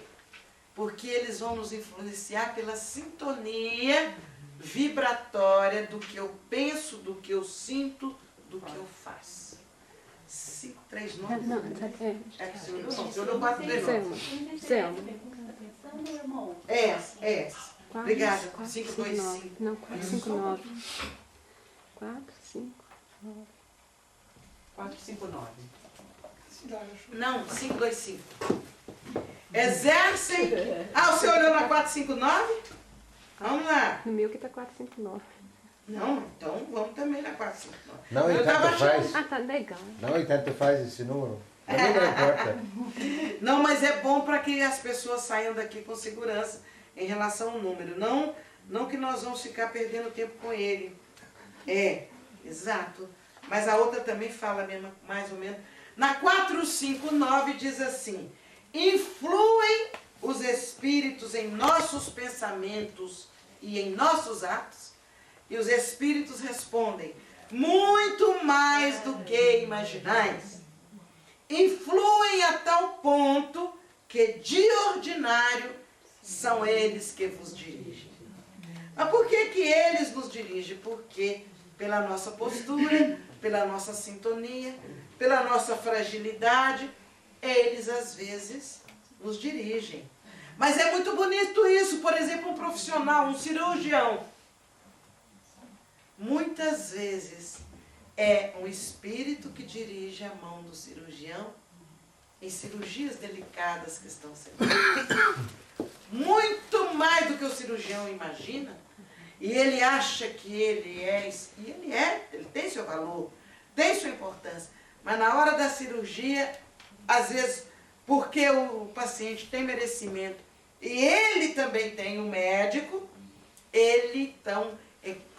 [SPEAKER 1] Porque eles vão nos influenciar pela sintonia vibratória do que eu penso, do que eu sinto, do que eu faço. 539?
[SPEAKER 4] Não,
[SPEAKER 1] É que você olhou 439.
[SPEAKER 4] Selma.
[SPEAKER 1] Obrigada. 525.
[SPEAKER 4] Não, 459. 459.
[SPEAKER 1] 459. Não, 525. Exercem... Ah, você olhou na 459? Vamos lá.
[SPEAKER 4] No meu que tá 459.
[SPEAKER 1] Não, então vamos também na 459.
[SPEAKER 5] Não,
[SPEAKER 1] Eu
[SPEAKER 5] e
[SPEAKER 1] tava
[SPEAKER 5] tanto faz.
[SPEAKER 4] Ah, tá legal.
[SPEAKER 5] Não, e tanto faz esse número. Também não importa.
[SPEAKER 1] Não, mas é bom para que as pessoas saiam daqui com segurança em relação ao número. Não que nós vamos ficar perdendo tempo com ele. Exato. Mas a outra também fala mesmo, mais ou menos. Na 459 diz assim: influem os espíritos em nossos pensamentos e em nossos atos? E os espíritos respondem: muito mais do que imaginais. Influem a tal ponto que de ordinário são eles que vos dirigem. Mas por que eles nos dirigem? Porque pela nossa postura, pela nossa sintonia, pela nossa fragilidade, eles às vezes nos dirigem. Mas é muito bonito isso. Por exemplo, um profissional, um cirurgião, muitas vezes é um espírito que dirige a mão do cirurgião em cirurgias delicadas que estão sendo feitas. Muito mais do que o cirurgião imagina. E ele acha que ele é, e ele tem seu valor, tem sua importância. Mas na hora da cirurgia, às vezes, porque o paciente tem merecimento e ele também tem um médico,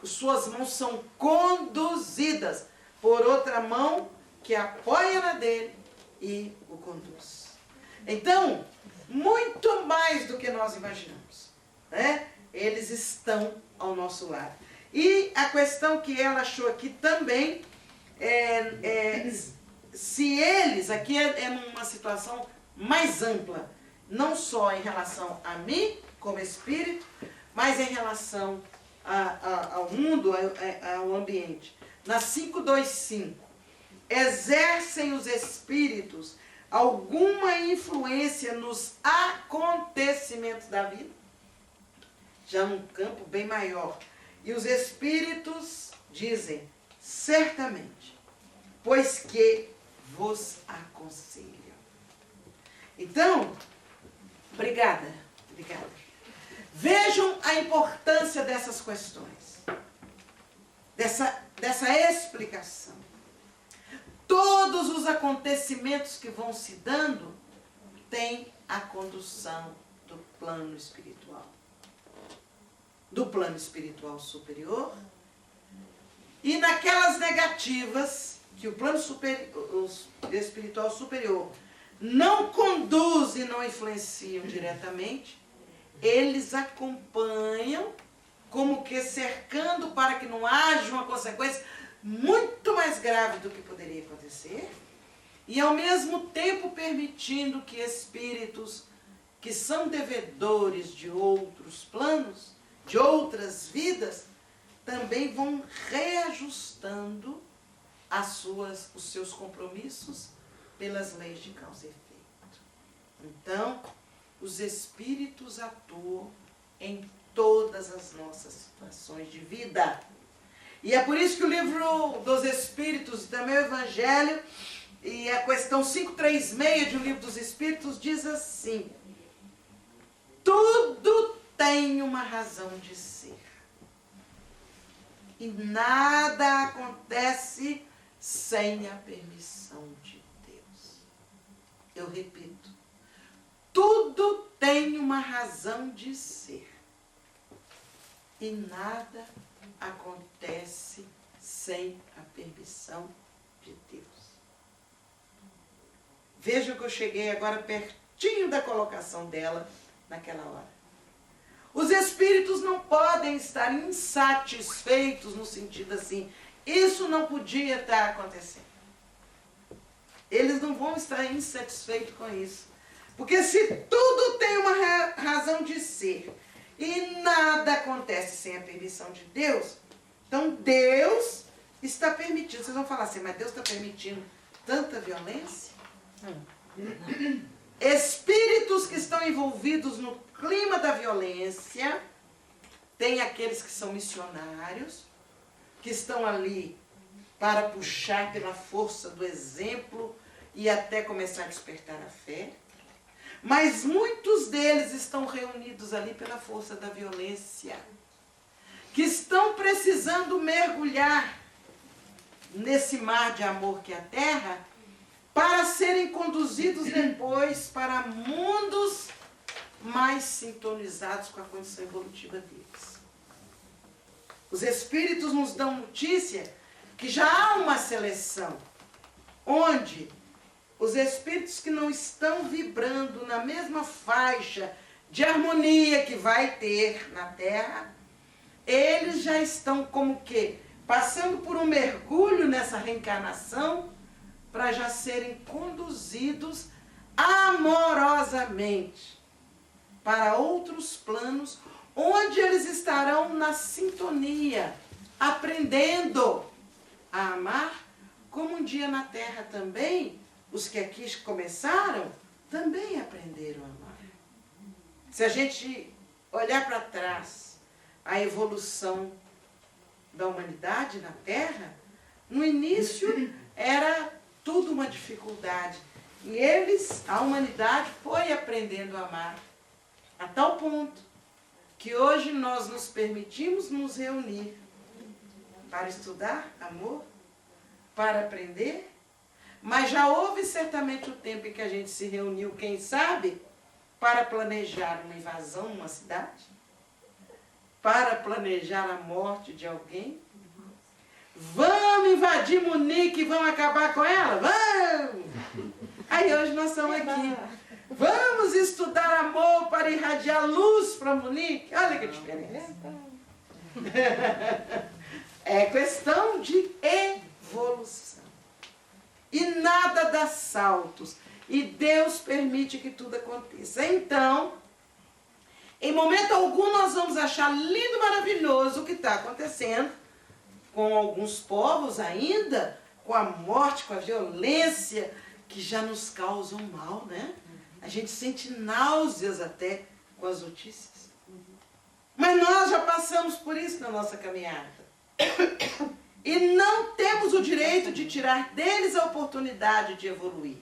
[SPEAKER 1] suas mãos são conduzidas por outra mão que apoia na dele e o conduz. Então, muito mais do que nós imaginamos, né? Eles estão ao nosso lado. E a questão que ela achou aqui também se eles, aqui é uma situação mais ampla, não só em relação a mim, como espírito, mas em relação ao mundo, ao ambiente. Na 525, exercem os espíritos alguma influência nos acontecimentos da vida? Já num campo bem maior. E os espíritos dizem, certamente, pois que vos aconselham. Então, obrigada. Vejam a importância dessas questões, dessa explicação. Todos os acontecimentos que vão se dando têm a condução do plano espiritual. Do plano espiritual superior. E naquelas negativas que o plano espiritual superior não conduz e não influenciam diretamente, eles acompanham como que cercando para que não haja uma consequência muito mais grave do que poderia acontecer, e ao mesmo tempo permitindo que espíritos que são devedores de outros planos, de outras vidas, também vão reajustando os seus compromissos pelas leis de causa e efeito. Então, os espíritos atuam em todas as nossas situações de vida. E é por isso que o livro dos Espíritos e também o Evangelho, e a questão 536 de O Livro dos Espíritos diz assim: tudo tem uma razão de ser. E nada acontece sem a permissão de Deus. Eu repito, tudo tem uma razão de ser. E nada acontece sem a permissão de Deus. Vejam que eu cheguei agora pertinho da colocação dela naquela hora. Os espíritos não podem estar insatisfeitos no sentido assim, isso não podia estar acontecendo. Eles não vão estar insatisfeitos com isso. Porque se tudo tem uma razão de ser e nada acontece sem a permissão de Deus, então Deus está permitindo. Vocês vão falar assim, mas Deus está permitindo tanta violência? Espíritos que estão envolvidos no clima da violência, tem aqueles que são missionários, que estão ali para puxar pela força do exemplo e até começar a despertar a fé. Mas muitos deles estão reunidos ali pela força da violência, que estão precisando mergulhar nesse mar de amor que é a Terra, para serem conduzidos depois para mundos mais sintonizados com a condição evolutiva deles. Os Espíritos nos dão notícia que já há uma seleção, onde os espíritos que não estão vibrando na mesma faixa de harmonia que vai ter na Terra, eles já estão como que passando por um mergulho nessa reencarnação para já serem conduzidos amorosamente para outros planos, onde eles estarão na sintonia, aprendendo a amar, como um dia na Terra também, os que aqui começaram, também aprenderam a amar. Se a gente olhar para trás, a evolução da humanidade na Terra, no início era tudo uma dificuldade. E a humanidade foi aprendendo a amar, a tal ponto que hoje nós nos permitimos nos reunir para estudar amor, para aprender, mas já houve certamente o tempo em que a gente se reuniu, quem sabe, para planejar uma invasão numa cidade, para planejar a morte de alguém. Vamos invadir Munique e vamos acabar com ela? Vamos! Aí hoje nós estamos aqui. Vamos estudar amor para irradiar luz para Munique? Olha que diferença. É questão de evolução. E nada dá saltos. E Deus permite que tudo aconteça. Então, em momento algum nós vamos achar lindo, maravilhoso o que está acontecendo com alguns povos ainda, com a morte, com a violência, que já nos causam mal, né? A gente sente náuseas até com as notícias. Mas nós já passamos por isso na nossa caminhada. E não temos o direito de tirar deles a oportunidade de evoluir.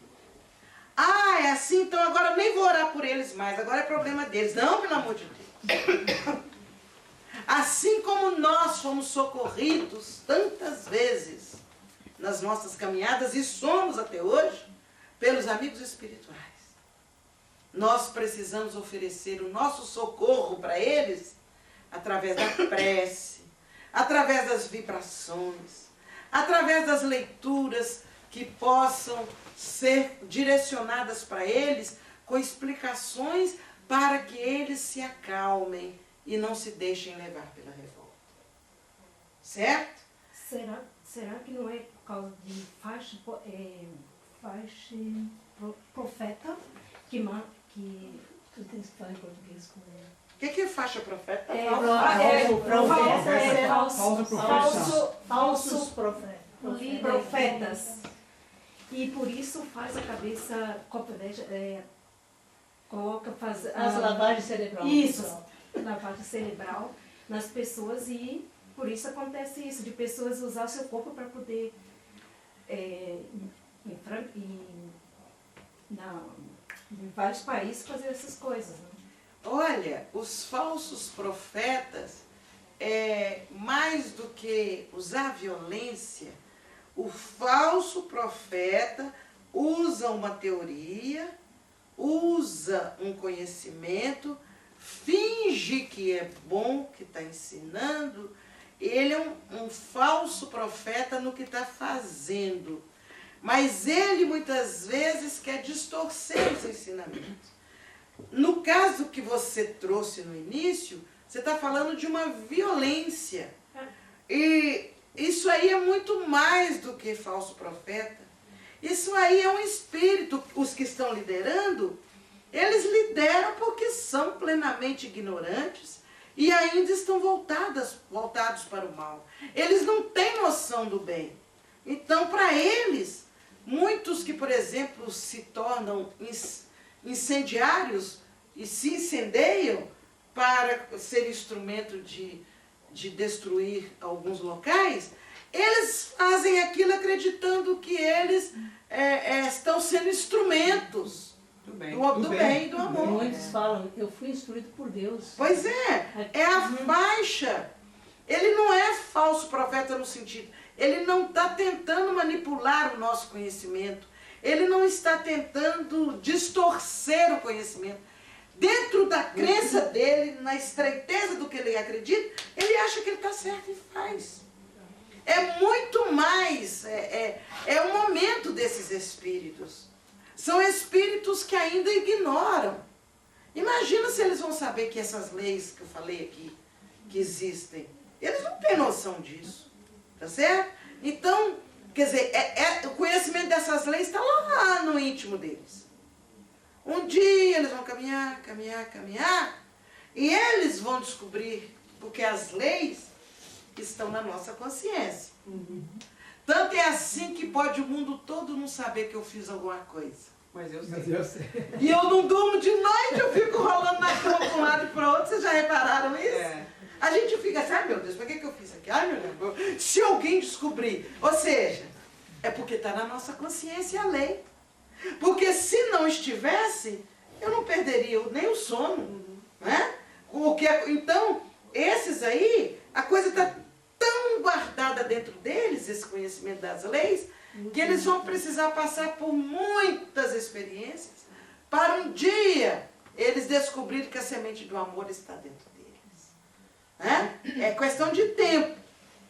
[SPEAKER 1] Ah, é assim, então agora eu nem vou orar por eles mais, agora é problema deles. Não, pelo amor de Deus. Assim como nós fomos socorridos tantas vezes nas nossas caminhadas, e somos até hoje, pelos amigos espirituais, nós precisamos oferecer o nosso socorro para eles através da prece, através das vibrações, através das leituras que possam ser direcionadas para eles com explicações para que eles se acalmem e não se deixem levar pela revolta. Certo?
[SPEAKER 2] Será que não é por causa de profeta que Tu tens que falar em português com ele.
[SPEAKER 1] O que é faixa profeta?
[SPEAKER 2] Falsos profetas. E por isso faz a cabeça, faz
[SPEAKER 6] As lavagens cerebrais.
[SPEAKER 2] isso, lavagem cerebral nas pessoas e por isso acontece isso, de pessoas usar o seu corpo para poder em vários países fazer essas coisas. Né?
[SPEAKER 1] Olha, os falsos profetas, mais do que usar violência, o falso profeta usa uma teoria, usa um conhecimento, finge que é bom, que está ensinando. Ele é um falso profeta no que está fazendo. Mas ele muitas vezes quer distorcer os ensinamentos. No caso que você trouxe no início, você está falando de uma violência. E isso aí é muito mais do que falso profeta. Isso aí é um espírito. Os que estão liderando, eles lideram porque são plenamente ignorantes e ainda estão voltados para o mal. Eles não têm noção do bem. Então, para eles, muitos que, por exemplo, se tornam incendiários e se incendeiam para ser instrumento de destruir alguns locais, eles fazem aquilo acreditando que eles estão sendo instrumentos do bem e do amor.
[SPEAKER 6] Muitos falam, eu fui instruído por Deus.
[SPEAKER 1] Pois é a faixa. Ele não é falso profeta no sentido, ele não está tentando manipular o nosso conhecimento, ele não está tentando distorcer o conhecimento. Dentro da crença dele, na estreiteza do que ele acredita, ele acha que ele está certo e faz. É muito mais, o momento desses espíritos. São espíritos que ainda ignoram. Imagina se eles vão saber que essas leis que eu falei aqui, que existem, eles não têm noção disso. Tá certo? Então, quer dizer, o conhecimento dessas leis está lá no íntimo deles. Um dia eles vão caminhar, e eles vão descobrir, porque as leis estão na nossa consciência. Tanto é assim que pode o mundo todo não saber que eu fiz alguma coisa.
[SPEAKER 3] Mas eu sei.
[SPEAKER 1] E eu não durmo de noite, eu fico rolando na cama para um lado e para o outro. Vocês já repararam isso? A gente fica assim, ai meu Deus, para que eu fiz aqui? Ai meu Deus, se alguém descobrir. Ou seja, é porque está na nossa consciência a lei. Porque se não estivesse, eu não perderia nem o sono. Né? Então, esses aí, a coisa está tão guardada dentro deles, esse conhecimento das leis, que eles vão precisar passar por muitas experiências para um dia eles descobrirem que a semente do amor está dentro deles. É questão de tempo.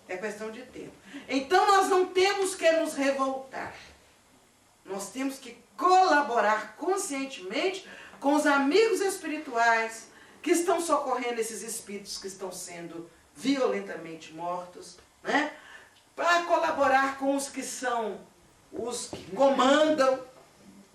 [SPEAKER 1] É questão de tempo. Então nós não temos que nos revoltar. Nós temos que colaborar conscientemente com os amigos espirituais que estão socorrendo esses espíritos que estão sendo violentamente mortos, né? Para colaborar com os que são os que comandam,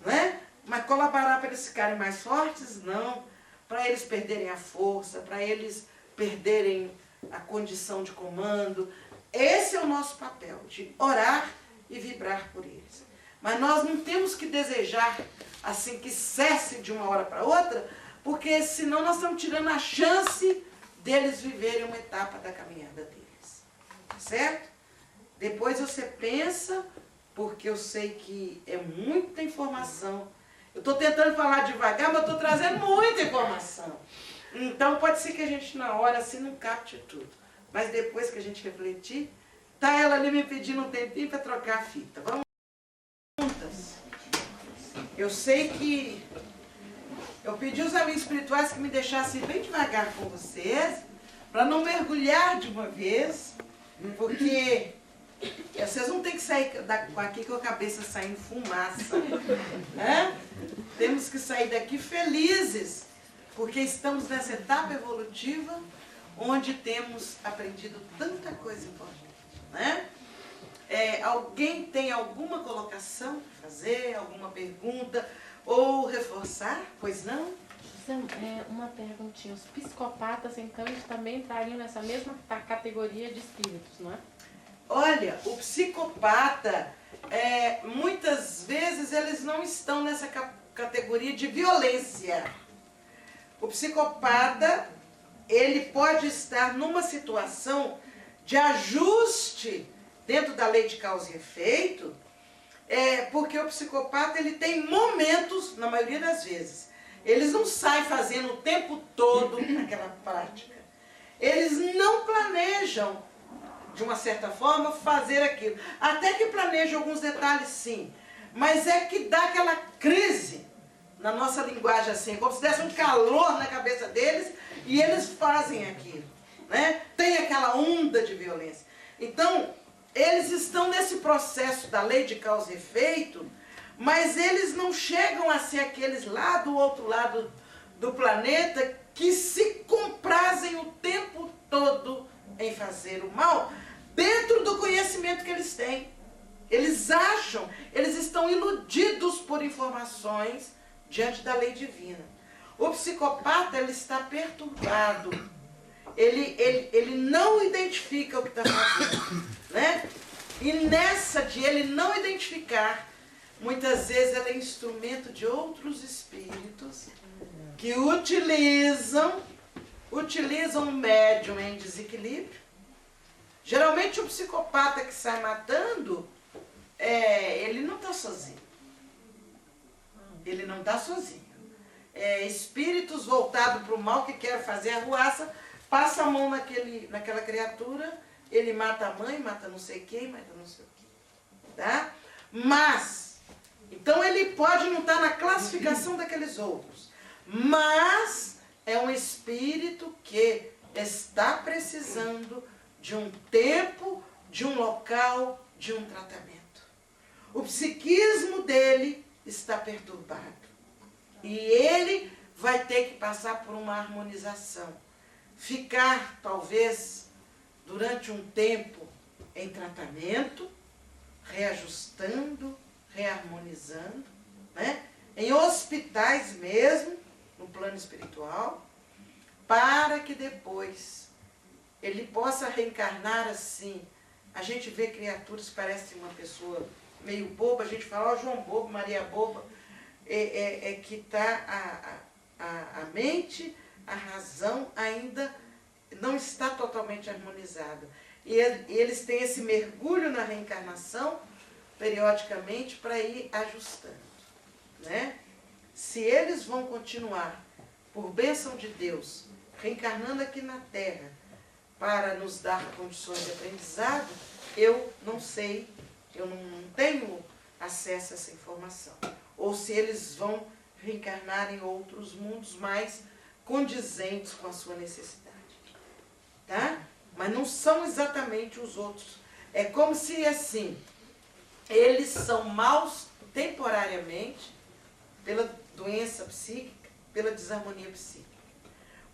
[SPEAKER 1] né? Mas colaborar para eles ficarem mais fortes, não. Para eles perderem a força, para eles perderem a condição de comando. Esse é o nosso papel, de orar e vibrar por eles. Mas nós não temos que desejar assim que cesse de uma hora para outra, porque senão nós estamos tirando a chance deles viverem uma etapa da caminhada deles. Certo? Depois você pensa, porque eu sei que é muita informação. Eu estou tentando falar devagar, mas estou trazendo muita informação. Então pode ser que a gente na hora assim não capte tudo. Mas depois que a gente refletir, tá ela ali me pedindo um tempinho para trocar a fita. Vamos juntas. Eu sei que eu pedi aos amigos espirituais que me deixassem bem devagar com vocês, para não mergulhar de uma vez, porque vocês não têm que sair daqui com a cabeça saindo fumaça. Né? Temos que sair daqui felizes, porque estamos nessa etapa evolutiva onde temos aprendido tanta coisa importante. Né? Alguém tem alguma colocação para fazer, alguma pergunta ou reforçar? Pois não?
[SPEAKER 7] Uma perguntinha. Os psicopatas, então, eles também entrariam nessa mesma categoria de espíritos, não é?
[SPEAKER 1] Olha, o psicopata, muitas vezes eles não estão nessa categoria de violência. O psicopata, ele pode estar numa situação de ajuste dentro da lei de causa e efeito, porque o psicopata ele tem momentos, na maioria das vezes, eles não saem fazendo o tempo todo aquela prática. Eles não planejam, de uma certa forma, fazer aquilo. Até que planejam alguns detalhes, sim. Mas é que dá aquela crise, na nossa linguagem assim, como se desse um calor na cabeça deles e eles fazem aquilo. Né? Tem aquela onda de violência. Então, eles estão nesse processo da lei de causa e efeito, mas eles não chegam a ser aqueles lá do outro lado do planeta que se comprazem o tempo todo em fazer o mal dentro do conhecimento que eles têm. Eles acham, eles estão iludidos por informações diante da lei divina. O psicopata, ele está perturbado. Ele não identifica o que está fazendo. Né? E nessa de ele não identificar, muitas vezes ela é instrumento de outros espíritos que utilizam o médium em desequilíbrio. Geralmente o psicopata que sai matando, ele não está sozinho. Ele não está sozinho. Espíritos voltados para o mal que querem fazer arruaça, passa a mão naquela criatura, ele mata a mãe, mata não sei quem, mata não sei o quê. Tá? Mas, então ele pode não estar na classificação daqueles outros, mas é um espírito que está precisando de um tempo, de um local, de um tratamento. O psiquismo dele está perturbado. E ele vai ter que passar por uma harmonização. Ficar, talvez, durante um tempo em tratamento, reajustando, reharmonizando, né? Em hospitais mesmo, no plano espiritual, para que depois ele possa reencarnar assim. A gente vê criaturas que parecem uma pessoa meio boba, a gente fala, ó, João bobo, Maria boba, que está a mente, a razão ainda não está totalmente harmonizada. E eles têm esse mergulho na reencarnação, periodicamente, para ir ajustando. Né? Se eles vão continuar, por bênção de Deus, reencarnando aqui na Terra, para nos dar condições de aprendizado, eu não sei, eu não tenho acesso a essa informação. Ou se eles vão reencarnar em outros mundos mais condizentes com a sua necessidade. Tá? Mas não são exatamente os outros. É como se, assim, eles são maus temporariamente pela doença psíquica, pela desarmonia psíquica.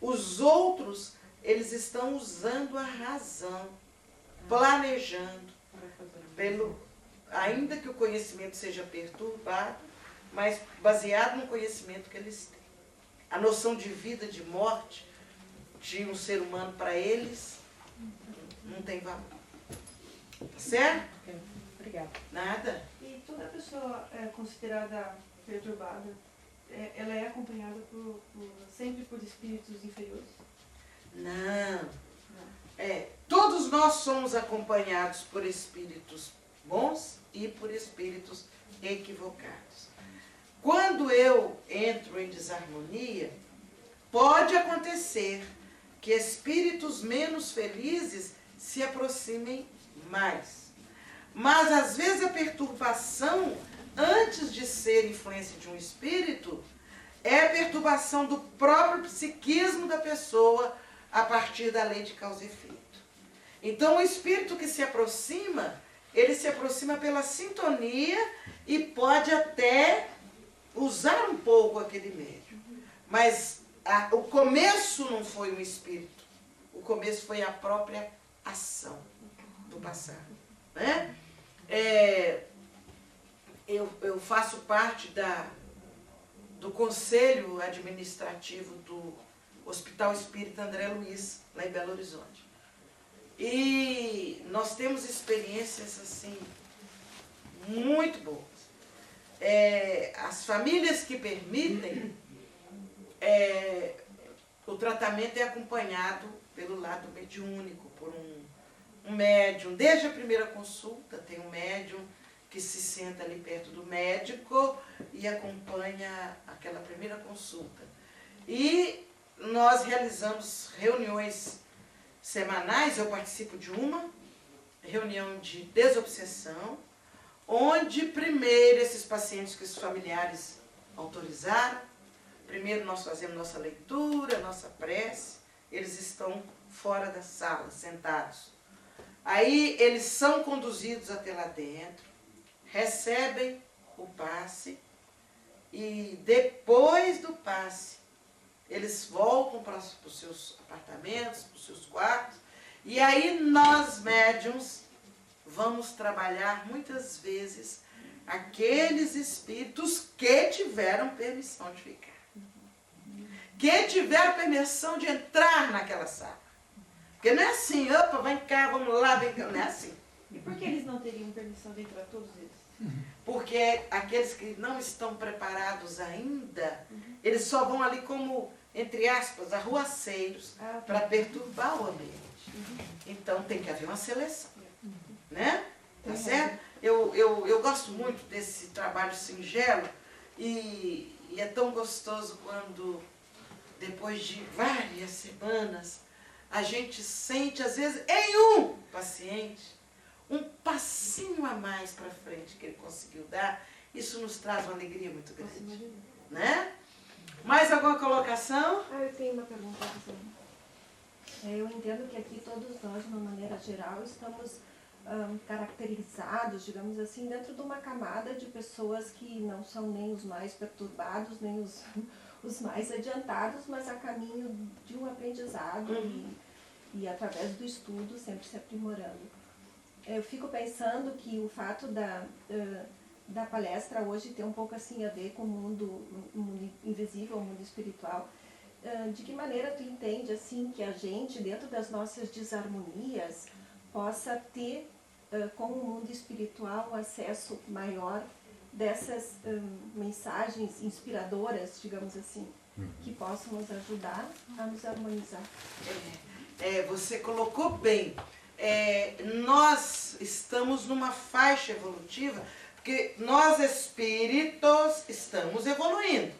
[SPEAKER 1] Os outros, eles estão usando a razão, planejando, ainda que o conhecimento seja perturbado, mas baseado no conhecimento que eles têm. A noção de vida, de morte, de um ser humano para eles, não tem valor. Certo?
[SPEAKER 7] Obrigada.
[SPEAKER 1] Nada.
[SPEAKER 8] E toda pessoa considerada perturbada, ela é acompanhada sempre por espíritos inferiores?
[SPEAKER 1] Não. Todos nós somos acompanhados por espíritos bons e por espíritos equivocados. Quando eu entro em desarmonia, pode acontecer que espíritos menos felizes se aproximem mais. Mas, às vezes, a perturbação, antes de ser influência de um espírito, é a perturbação do próprio psiquismo da pessoa a partir da lei de causa e efeito. Então, o espírito que se aproxima, ele se aproxima pela sintonia e pode até usar um pouco aquele médium. Mas o começo não foi um espírito. O começo foi a própria ação do passado. Né? Eu faço parte do Conselho Administrativo do Hospital Espírita André Luiz, lá em Belo Horizonte. E nós temos experiências assim muito boas. As famílias que permitem, o tratamento é acompanhado pelo lado mediúnico, por um médium. Desde a primeira consulta tem um médium que se senta ali perto do médico e acompanha aquela primeira consulta. E nós realizamos reuniões semanais, eu participo de uma reunião de desobsessão, onde primeiro esses pacientes que os familiares autorizaram, primeiro nós fazemos nossa leitura, nossa prece, eles estão fora da sala, sentados. Aí eles são conduzidos até lá dentro, recebem o passe e depois do passe eles voltam para os seus apartamentos, para os seus quartos, e aí nós médiums vamos trabalhar muitas vezes aqueles espíritos que tiveram permissão de ficar, que tiveram permissão de entrar naquela sala. Porque não é assim, opa, vem cá, vamos lá, vem cá, não é assim.
[SPEAKER 8] E por que eles não teriam permissão de entrar, todos eles?
[SPEAKER 1] Porque aqueles que não estão preparados ainda, eles só vão ali como, entre aspas, arruaceiros, para perturbar o ambiente. Então tem que haver uma seleção, né? Tá certo? Eu gosto muito desse trabalho singelo e é tão gostoso quando, depois de várias semanas, a gente sente, às vezes, em um paciente, um passinho a mais para frente que ele conseguiu dar. Isso nos traz uma alegria muito grande, né? Mais alguma colocação?
[SPEAKER 2] Eu tenho uma pergunta para você. Eu entendo que aqui todos nós, de uma maneira geral, estamos caracterizados, digamos assim, dentro de uma camada de pessoas que não são nem os mais perturbados, nem os mais adiantados, mas a caminho de um aprendizado e através do estudo sempre se aprimorando. Eu fico pensando que o fato da palestra hoje ter um pouco assim a ver com o mundo invisível, o mundo espiritual. De que maneira tu entende assim que a gente, dentro das nossas desarmonias, possa ter com o mundo espiritual um acesso maior dessas mensagens inspiradoras, digamos assim, que possam nos ajudar a nos harmonizar?
[SPEAKER 1] Você colocou bem. Nós estamos numa faixa evolutiva, porque nós espíritos estamos evoluindo.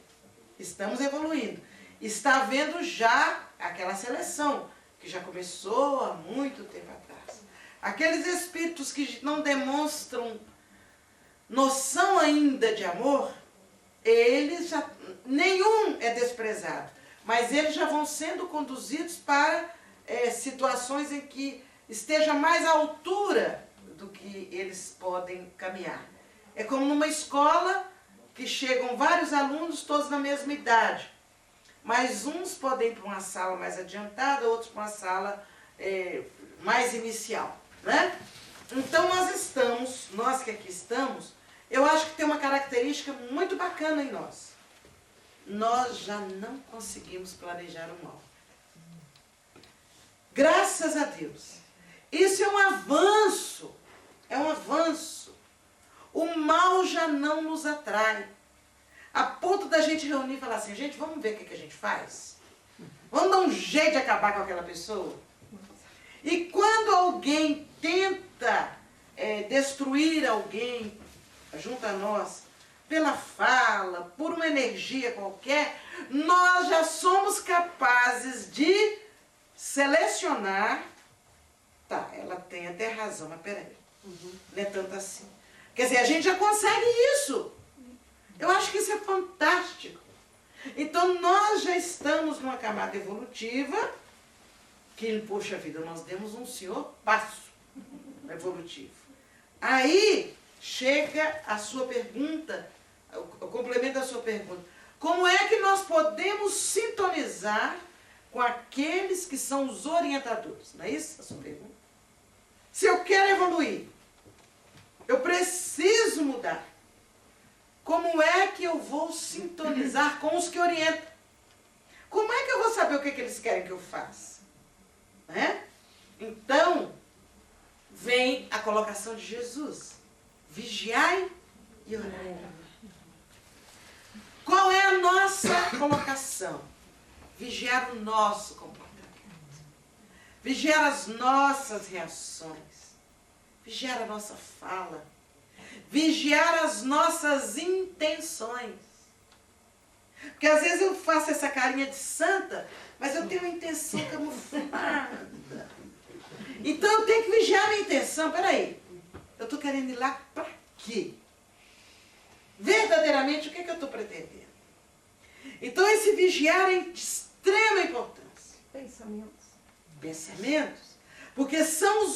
[SPEAKER 1] Está havendo já aquela seleção, que já começou há muito tempo atrás. Aqueles espíritos que não demonstram noção ainda de amor, eles já, nenhum é desprezado, mas eles já vão sendo conduzidos para situações em que esteja mais à altura do que eles podem caminhar. É como numa escola que chegam vários alunos, todos na mesma idade, mas uns podem ir para uma sala mais adiantada, outros para uma sala mais inicial, né? Então nós que aqui estamos, eu acho que tem uma característica muito bacana em nós. Nós já não conseguimos planejar o mal. Graças a Deus. Isso é um avanço. O mal já não nos atrai. A ponto da gente reunir e falar assim, gente, vamos ver o que a gente faz? Vamos dar um jeito de acabar com aquela pessoa? E quando alguém tenta destruir alguém junto a nós, pela fala, por uma energia qualquer, nós já somos capazes de selecionar. Tá, ela tem até razão, mas peraí, não é tanto assim. Quer dizer, a gente já consegue isso. Eu acho que isso é fantástico. Então, nós já estamos numa camada evolutiva que, poxa vida, nós demos um senhor passo evolutivo. Aí, chega a sua pergunta, o complemento da sua pergunta. Como é que nós podemos sintonizar com aqueles que são os orientadores? Não é isso a sua pergunta? Se eu quero evoluir, eu preciso mudar. Como é que eu vou sintonizar com os que orientam? Como é que eu vou saber o que eles querem que eu faça? Né? Então, vem a colocação de Jesus. Vigiai e orai. Qual é a nossa colocação? Vigiar o nosso comportamento. Vigiar as nossas reações. Vigiar a nossa fala. Vigiar as nossas intenções. Porque às vezes eu faço essa carinha de santa, mas eu tenho uma intenção camuflada. Então eu tenho que vigiar a minha intenção. Peraí, eu estou querendo ir lá para quê? Verdadeiramente, o que é que eu estou pretendendo? Então esse vigiar é de extrema importância. Pensamentos. Porque são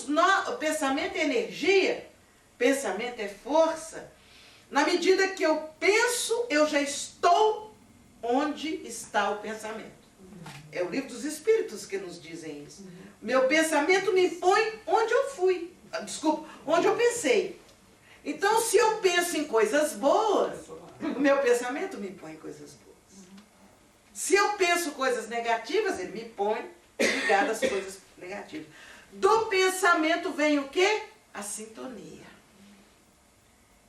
[SPEAKER 1] o pensamento é energia, pensamento é força. Na medida que eu penso, eu já estou onde está o pensamento. É o livro dos Espíritos que nos dizem isso. Meu pensamento me põe onde eu fui. Desculpa, onde eu pensei. Então, se eu penso em coisas boas, o meu pensamento me põe em coisas boas. Se eu penso coisas negativas, ele me põe ligado às coisas negativas. Do pensamento vem o quê? A sintonia.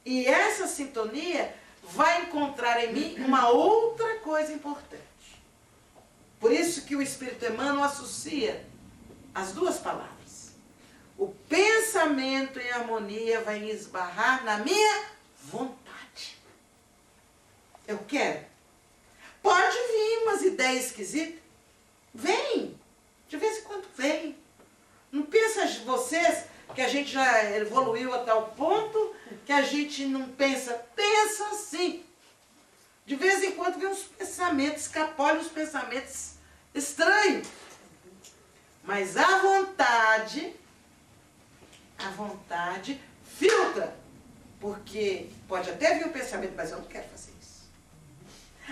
[SPEAKER 1] E essa sintonia vai encontrar em mim uma outra coisa importante. Por isso que o Espírito Emmanuel associa as duas palavras. O pensamento em harmonia vai esbarrar na minha vontade. Eu quero. Pode vir umas ideias esquisitas. Vem. De vez em quando vem. Não pensa vocês que a gente já evoluiu a tal ponto que a gente não pensa. Pensa sim. De vez em quando vem uns pensamentos, escapolem uns pensamentos estranhos. Mas a vontade filtra. Porque pode até vir um pensamento, mas eu não quero fazer isso.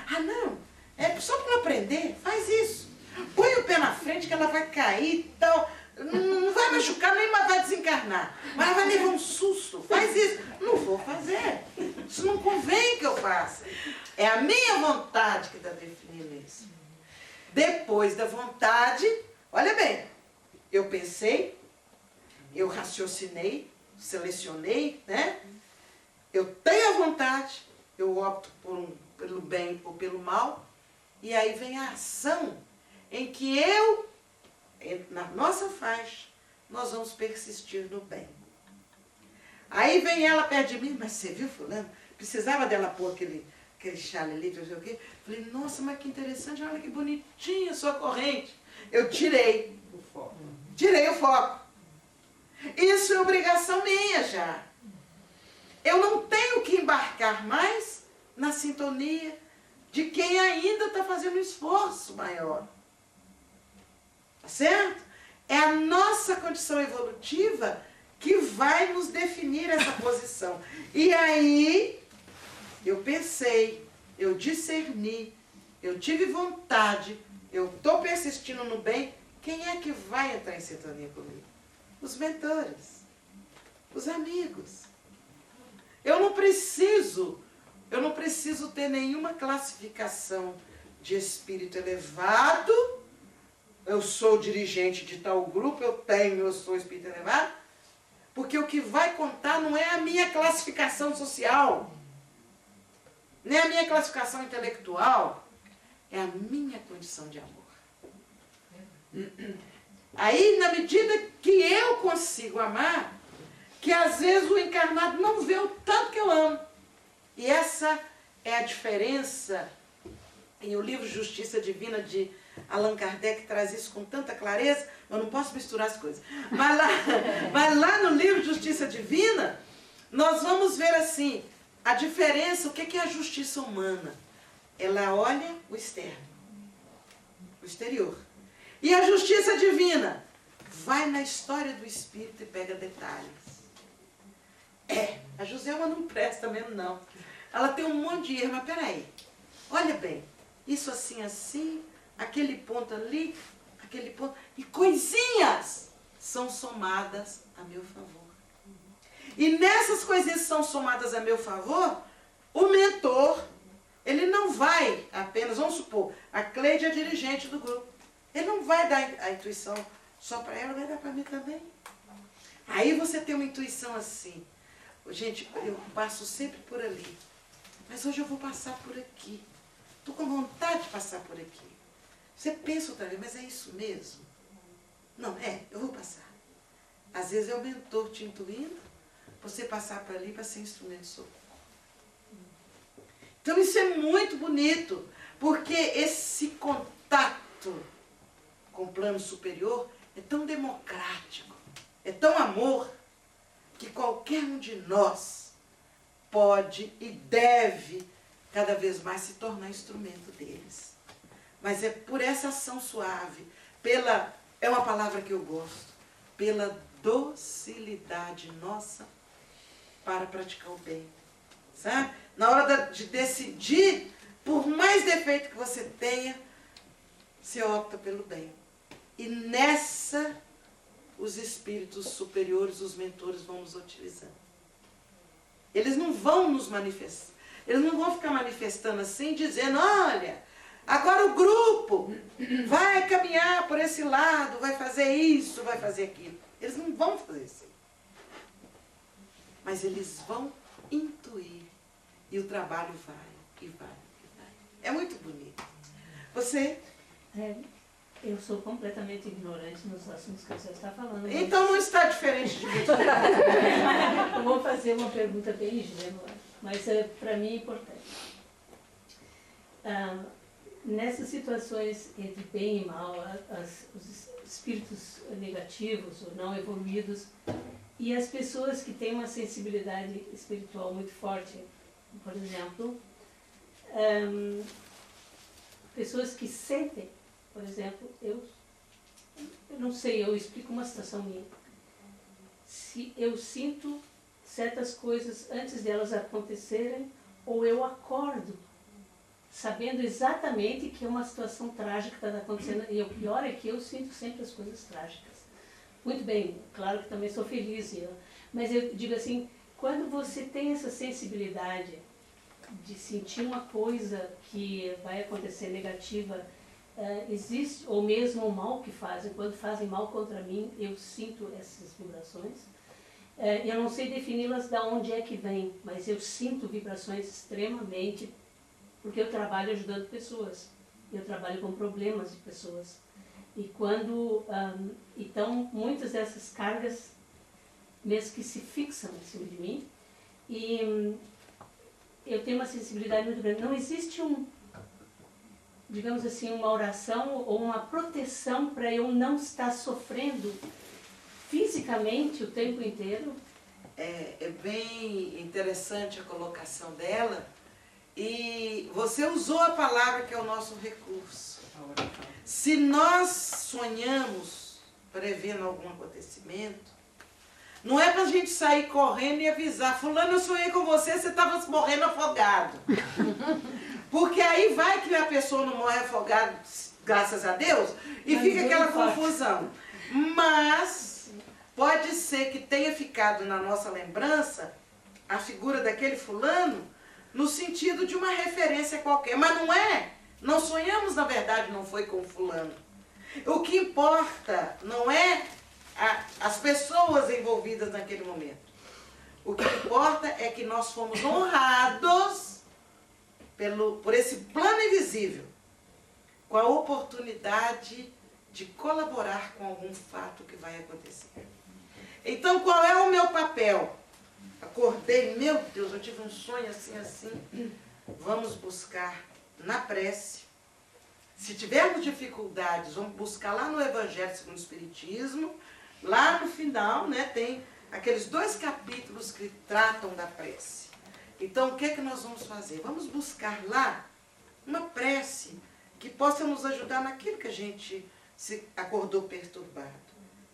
[SPEAKER 1] Ah, não. É só para aprender. Faz isso. Põe o pé na frente que ela vai cair e tal. Não vai machucar, nem vai desencarnar. Mas vai levar um susto. Faz isso. Não vou fazer. Isso não convém que eu faça. É a minha vontade que está definindo isso. Depois da vontade, olha bem, eu pensei, eu raciocinei, selecionei, né? Eu tenho a vontade, eu opto pelo bem ou pelo mal, e aí vem a ação em que eu, na nossa faixa, nós vamos persistir no bem. Aí vem ela perto de mim, mas você viu fulano? Precisava dela pôr aquele chale ali, não sei o quê. Falei, nossa, mas que interessante, olha que bonitinha a sua corrente. Eu tirei o foco. Isso é obrigação minha já. Eu não tenho que embarcar mais na sintonia de quem ainda está fazendo um esforço maior. Tá certo? É a nossa condição evolutiva que vai nos definir essa posição. E aí, eu pensei, eu discerni, eu tive vontade, eu estou persistindo no bem. Quem é que vai entrar em sintonia comigo? Os mentores, os amigos. Eu não preciso ter nenhuma classificação de espírito elevado. Eu sou dirigente de tal grupo, eu sou espírito elevado. Porque o que vai contar não é a minha classificação social, nem a minha classificação intelectual, é a minha condição de amor. Aí, na medida que eu consigo amar, que às vezes o encarnado não vê o tanto que eu amo. E essa é a diferença. E o livro Justiça Divina de Allan Kardec traz isso com tanta clareza. Eu não posso misturar as coisas. Mas lá no livro Justiça Divina, nós vamos ver assim, a diferença, o que é a justiça humana? Ela olha o externo, o exterior. E a justiça divina vai na história do espírito e pega detalhes. A Joselma não presta mesmo, não. Ela tem um monte de erro, mas peraí, olha bem, isso assim, assim, aquele ponto ali, aquele ponto, e coisinhas são somadas a meu favor. E nessas coisinhas que são somadas a meu favor, o mentor Ele não vai apenas, vamos supor, a Cleide é a dirigente do grupo. Ele não vai dar a intuição só para ela, vai dar para mim também. Aí você tem uma intuição assim. Gente, eu passo sempre por ali. Mas hoje eu vou passar por aqui. Estou com vontade de passar por aqui. Você pensa outra vez, mas é isso mesmo? Não, eu vou passar. Às vezes é o mentor te intuindo, você passar por ali para ser instrumento de socorro. Então isso é muito bonito, porque esse contato com o plano superior é tão democrático, é tão amor, que qualquer um de nós pode e deve cada vez mais se tornar instrumento deles. Mas é por essa ação suave, é uma palavra que eu gosto, pela docilidade nossa para praticar o bem. Sabe? Na hora de decidir, por mais defeito que você tenha, você opta pelo bem. E nessa, os espíritos superiores, os mentores vão nos utilizando. Eles não vão nos manifestar. Eles não vão ficar manifestando assim, dizendo, olha, agora o grupo vai caminhar por esse lado, vai fazer isso, vai fazer aquilo. Eles não vão fazer isso. Mas eles vão intuir. E o trabalho vai, e vai, e vai. É muito bonito. Você...
[SPEAKER 6] Eu sou completamente ignorante nos assuntos que você está falando.
[SPEAKER 1] Então não está diferente de mim.
[SPEAKER 6] Eu vou fazer uma pergunta bem ingênua, mas para mim é importante. Nessas situações entre bem e mal, os espíritos negativos ou não evoluídos e as pessoas que têm uma sensibilidade espiritual muito forte, por exemplo, pessoas que sentem, por exemplo, eu não sei, eu explico uma situação minha. Se eu sinto certas coisas antes delas acontecerem, ou eu acordo sabendo exatamente que é uma situação trágica que está acontecendo, e o pior é que eu sinto sempre as coisas trágicas. Muito bem, claro que também sou feliz, mas eu digo assim, quando você tem essa sensibilidade de sentir uma coisa que vai acontecer negativa, existe, ou mesmo o mal que fazem, quando fazem mal contra mim, eu sinto essas vibrações. Eu não sei defini-las de onde é que vem, mas eu sinto vibrações extremamente, porque eu trabalho ajudando pessoas, eu trabalho com problemas de pessoas. E quando, então, muitas dessas cargas, mesmo que se fixam em cima de mim, e eu tenho uma sensibilidade muito grande. Não existe digamos assim, uma oração ou uma proteção para eu não estar sofrendo fisicamente o tempo inteiro?
[SPEAKER 1] É bem interessante a colocação dela. E você usou a palavra que é o nosso recurso. Se nós sonhamos prevendo algum acontecimento, não é para a gente sair correndo e avisar, fulano, eu sonhei com você, você estava morrendo afogado. Porque aí vai que a pessoa não morre afogada, graças a Deus, e fica aquela confusão. Mas pode ser que tenha ficado na nossa lembrança a figura daquele fulano no sentido de uma referência qualquer. Mas não é. Não sonhamos, na verdade, não foi com fulano. O que importa não é as pessoas envolvidas naquele momento. O que importa é que nós fomos honrados por esse plano invisível, com a oportunidade de colaborar com algum fato que vai acontecer. Então, qual é o meu papel? Acordei, meu Deus, eu tive um sonho assim, assim. Vamos buscar na prece. Se tivermos dificuldades, vamos buscar lá no Evangelho segundo o Espiritismo. Lá no final, né, tem aqueles 2 capítulos que tratam da prece. Então, o que é que nós vamos fazer? Vamos buscar lá uma prece que possa nos ajudar naquilo que a gente se acordou perturbado.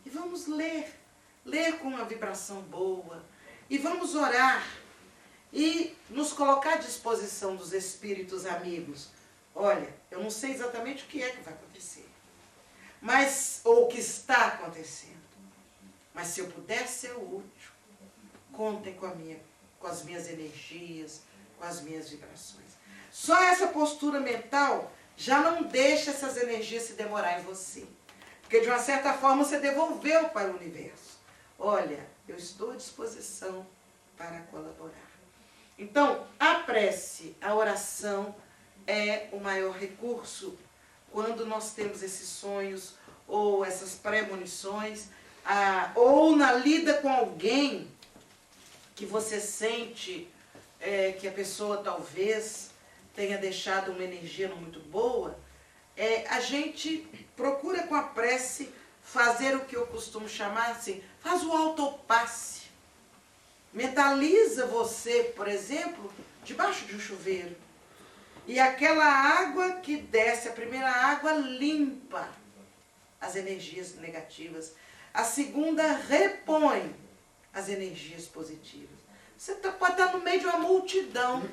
[SPEAKER 1] E vamos ler com uma vibração boa. E vamos orar e nos colocar à disposição dos espíritos amigos. Olha, eu não sei exatamente o que é que vai acontecer, ou o que está acontecendo. Mas se eu puder ser útil, contem com as minhas energias, com as minhas vibrações. Só essa postura mental já não deixa essas energias se demorar em você. Porque de uma certa forma você devolveu para o universo. Olha, eu estou à disposição para colaborar. Então, a prece, a oração é o maior recurso quando nós temos esses sonhos ou essas premonições, ou na lida com alguém que você sente que a pessoa talvez tenha deixado uma energia não muito boa, a gente procura com a prece fazer o que eu costumo chamar assim, faz o autopasse. Mentaliza você, por exemplo, debaixo de um chuveiro. E aquela água que desce, a primeira água limpa as energias negativas. A segunda repõe as energias positivas. Você pode estar no meio de uma multidão.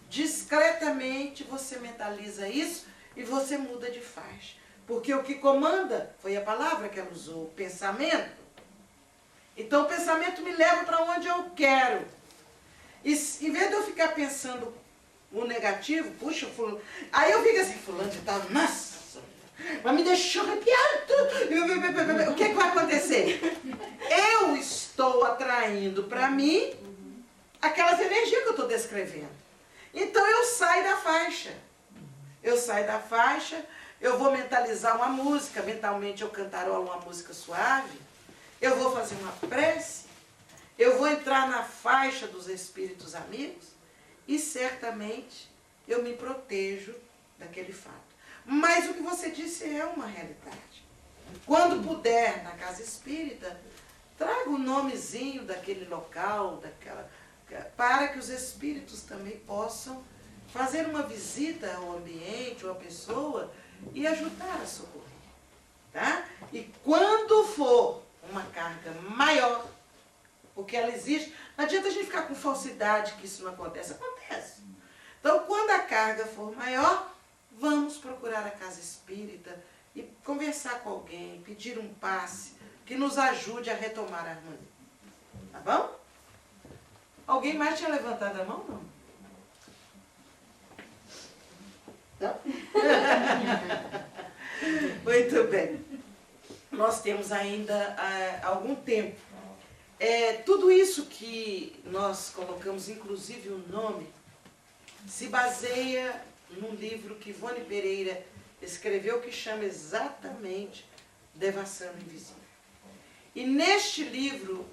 [SPEAKER 1] Discretamente você mentaliza isso e você muda de faixa. Porque o que comanda foi a palavra que ela usou, o pensamento. Então o pensamento me leva para onde eu quero. E em vez de eu ficar pensando o negativo, puxa, fulano. Aí eu fico assim, fulano de tal, nossa, mas me deixou arrepiado. O que vai acontecer? Eu estou atraindo para mim aquelas energias que eu estou descrevendo. Então eu saio da faixa. Eu saio da faixa, eu vou mentalizar uma música, mentalmente eu cantarolo uma música suave, eu vou fazer uma prece, eu vou entrar na faixa dos espíritos amigos e certamente eu me protejo daquele fato. Mas o que você disse é uma realidade. Quando puder, na casa espírita, traga o nomezinho daquele local, para que os espíritos também possam fazer uma visita ao ambiente ou à pessoa e ajudar a socorrer. Tá? E quando for uma carga maior, porque ela existe, não adianta a gente ficar com falsidade que isso não acontece. Acontece. Então, quando a carga for maior, vamos procurar a casa espírita e conversar com alguém, pedir um passe que nos ajude a retomar a harmonia. Tá bom? Alguém mais tinha levantado a mão? Não? Não? Muito bem. Nós temos ainda algum tempo. Tudo isso que nós colocamos, inclusive o nome, se baseia num livro que Ivone Pereira escreveu que chama exatamente Devassando o Invisível. E neste livro,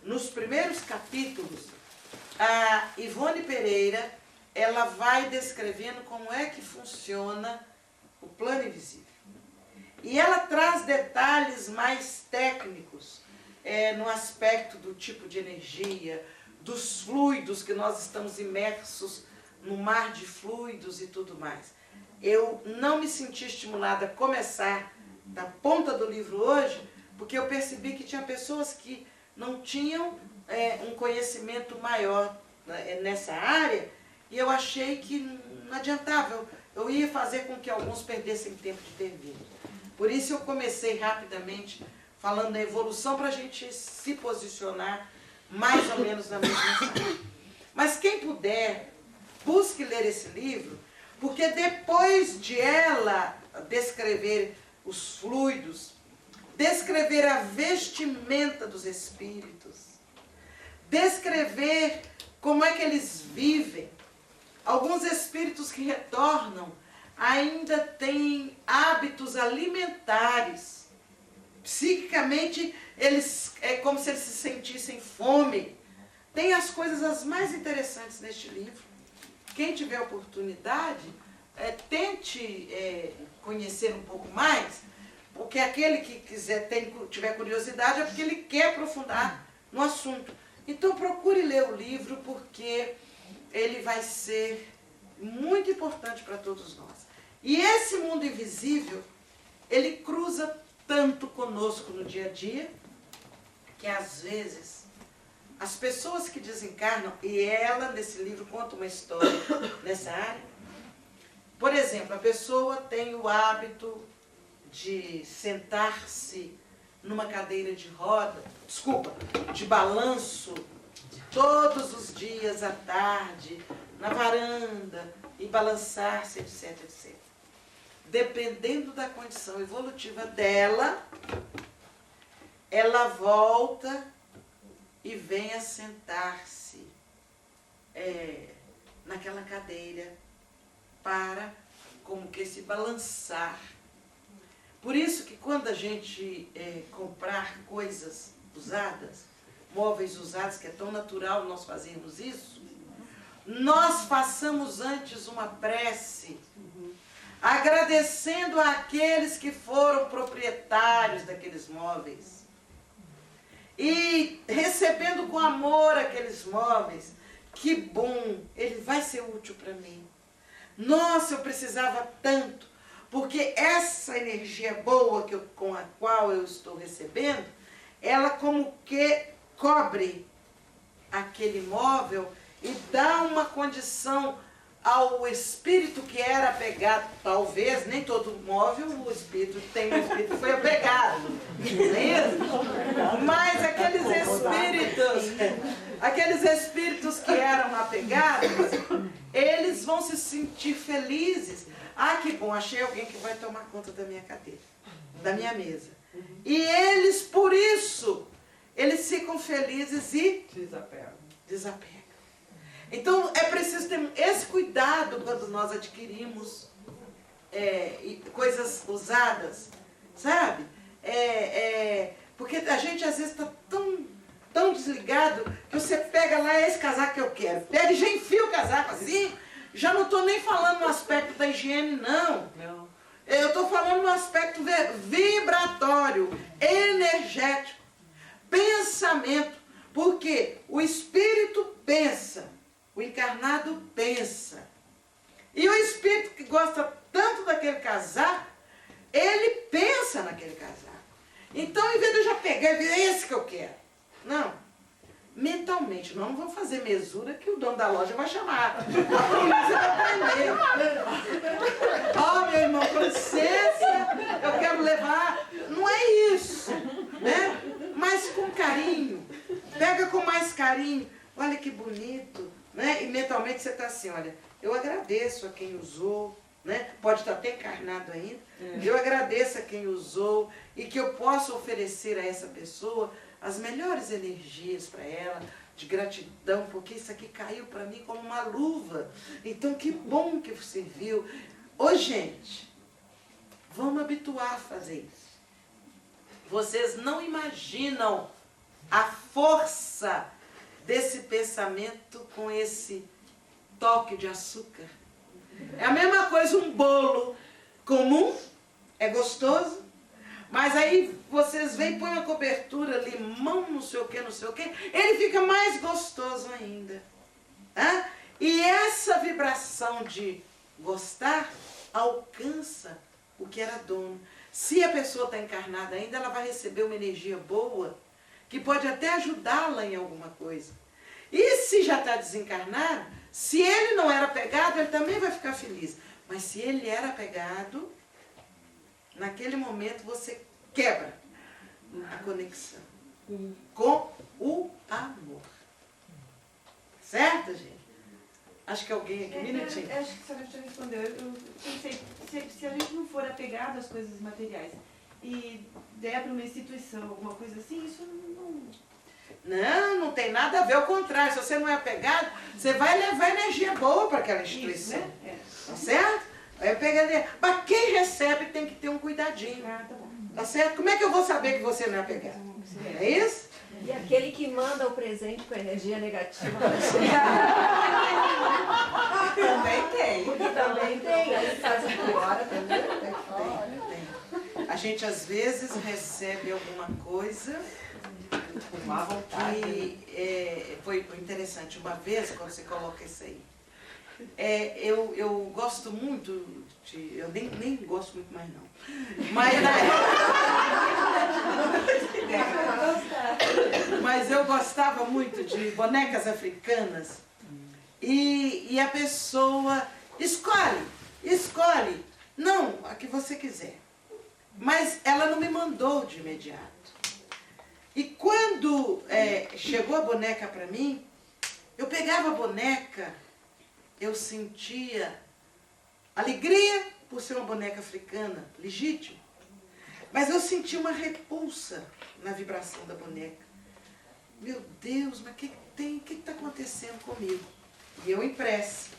[SPEAKER 1] nos primeiros capítulos, a Ivone Pereira ela vai descrevendo como é que funciona o plano invisível. E ela traz detalhes mais técnicos no aspecto do tipo de energia, dos fluidos que nós estamos imersos no mar de fluidos e tudo mais. Eu não me senti estimulada a começar da ponta do livro hoje, porque eu percebi que tinha pessoas que não tinham um conhecimento maior nessa área, e eu achei que não adiantava, eu ia fazer com que alguns perdessem tempo de ter vindo. Por isso eu comecei rapidamente falando da evolução para a gente se posicionar mais ou menos na mesma mensagem. Mas quem puder, busque ler esse livro, porque depois de ela descrever os fluidos, descrever a vestimenta dos espíritos, descrever como é que eles vivem. Alguns espíritos que retornam ainda têm hábitos alimentares. Psiquicamente, é como se eles se sentissem fome. Tem as coisas as mais interessantes neste livro. Quem tiver oportunidade, tente conhecer um pouco mais, porque aquele que tiver curiosidade é porque ele quer aprofundar no assunto. Então procure ler o livro, porque ele vai ser muito importante para todos nós. E esse mundo invisível, ele cruza tanto conosco no dia a dia, que às vezes as pessoas que desencarnam, e ela nesse livro conta uma história nessa área. Por exemplo, a pessoa tem o hábito de sentar-se numa cadeira de roda, de balanço, todos os dias à tarde, na varanda, e balançar-se, etc, etc. Dependendo da condição evolutiva dela, ela volta e vem a sentar-se naquela cadeira para como que se balançar. Por isso que quando a gente comprar coisas usadas, móveis usados, que é tão natural nós fazermos isso, nós façamos antes uma prece, agradecendo àqueles que foram proprietários daqueles móveis e recebendo com amor aqueles móveis. Que bom, ele vai ser útil para mim. Nossa, eu precisava tanto, porque essa energia boa com a qual eu estou recebendo, ela como que cobre aquele móvel e dá uma condição ao espírito que era apegado. Talvez, nem todo móvel o espírito tem, o espírito foi apegado, não é isso? Mas aqueles espíritos que eram apegados, eles vão se sentir felizes. Ah, que bom, achei alguém que vai tomar conta da minha cadeira, da minha mesa. E eles, por isso, eles ficam felizes e desapegam. Então, é preciso ter esse cuidado quando nós adquirimos coisas usadas, sabe? Porque a gente, às vezes, está tão desligado que você pega lá, é esse casaco que eu quero. Pega e já enfia o casaco assim. Já não estou nem falando no aspecto da higiene, não. Eu estou falando no aspecto vibratório, energético, pensamento. Porque o espírito pensa, o encarnado pensa. E o espírito que gosta tanto daquele casaco, ele pensa naquele casaco. Então, em vez de eu já pegar e dizer, é esse que eu quero. Não. Mentalmente, nós não vamos fazer mesura que o dono da loja vai chamar. A polícia vai prender. Ó, meu irmão, com licença, eu quero levar. Não é isso, né? Mas com carinho. Pega com mais carinho. Olha que bonito, né? E mentalmente você está assim, olha, eu agradeço a quem usou, né? Pode estar até encarnado ainda. Eu agradeço a quem usou e que eu possa oferecer a essa pessoa as melhores energias para ela, de gratidão, porque isso aqui caiu para mim como uma luva. Então, que bom que você viu. Ô, gente, vamos habituar a fazer isso. Vocês não imaginam a força desse pensamento com esse toque de açúcar. É a mesma coisa um bolo comum, é gostoso, mas aí vocês vêm e põem uma cobertura, limão, não sei o que, ele fica mais gostoso ainda. E essa vibração de gostar alcança o que era dono. Se a pessoa está encarnada ainda, ela vai receber uma energia boa, que pode até ajudá-la em alguma coisa. E se já está desencarnado, se ele não era apegado, ele também vai ficar feliz. Mas se ele era apegado, naquele momento você quebra a conexão com o amor. Certo, gente? Acho que alguém aqui, minutinho.
[SPEAKER 8] Acho que a senhora já respondeu. Eu pensei, se a gente não for apegado às coisas materiais e der para uma instituição, alguma coisa assim, isso
[SPEAKER 1] não tem nada a ver, ao contrário. Se você não é apegado, você vai levar energia boa para aquela instituição.
[SPEAKER 8] Isso, né?
[SPEAKER 1] Tá certo? Aí mas quem recebe tem que ter um cuidadinho.
[SPEAKER 8] Tá bom.
[SPEAKER 1] Tá certo? Como é que eu vou saber que você não é apegado? É isso?
[SPEAKER 2] E aquele que manda o presente com energia negativa.
[SPEAKER 1] Também tem.
[SPEAKER 2] Também tem. Aí faz a piora também.
[SPEAKER 1] Tem. A gente às vezes recebe alguma coisa
[SPEAKER 9] com má vontade.
[SPEAKER 1] Que foi interessante. Uma vez, quando você coloca isso aí, eu gosto muito de... Eu nem gosto muito mais não. Mas eu gostava muito de bonecas africanas. E a pessoa escolhe. Não, a que você quiser. Mas ela não me mandou de imediato. E quando chegou a boneca para mim, Eu pegava a boneca, eu sentia alegria por ser uma boneca africana, legítimo. Mas eu sentia uma repulsa na vibração da boneca. Meu Deus, mas o que está acontecendo comigo? E eu em prece.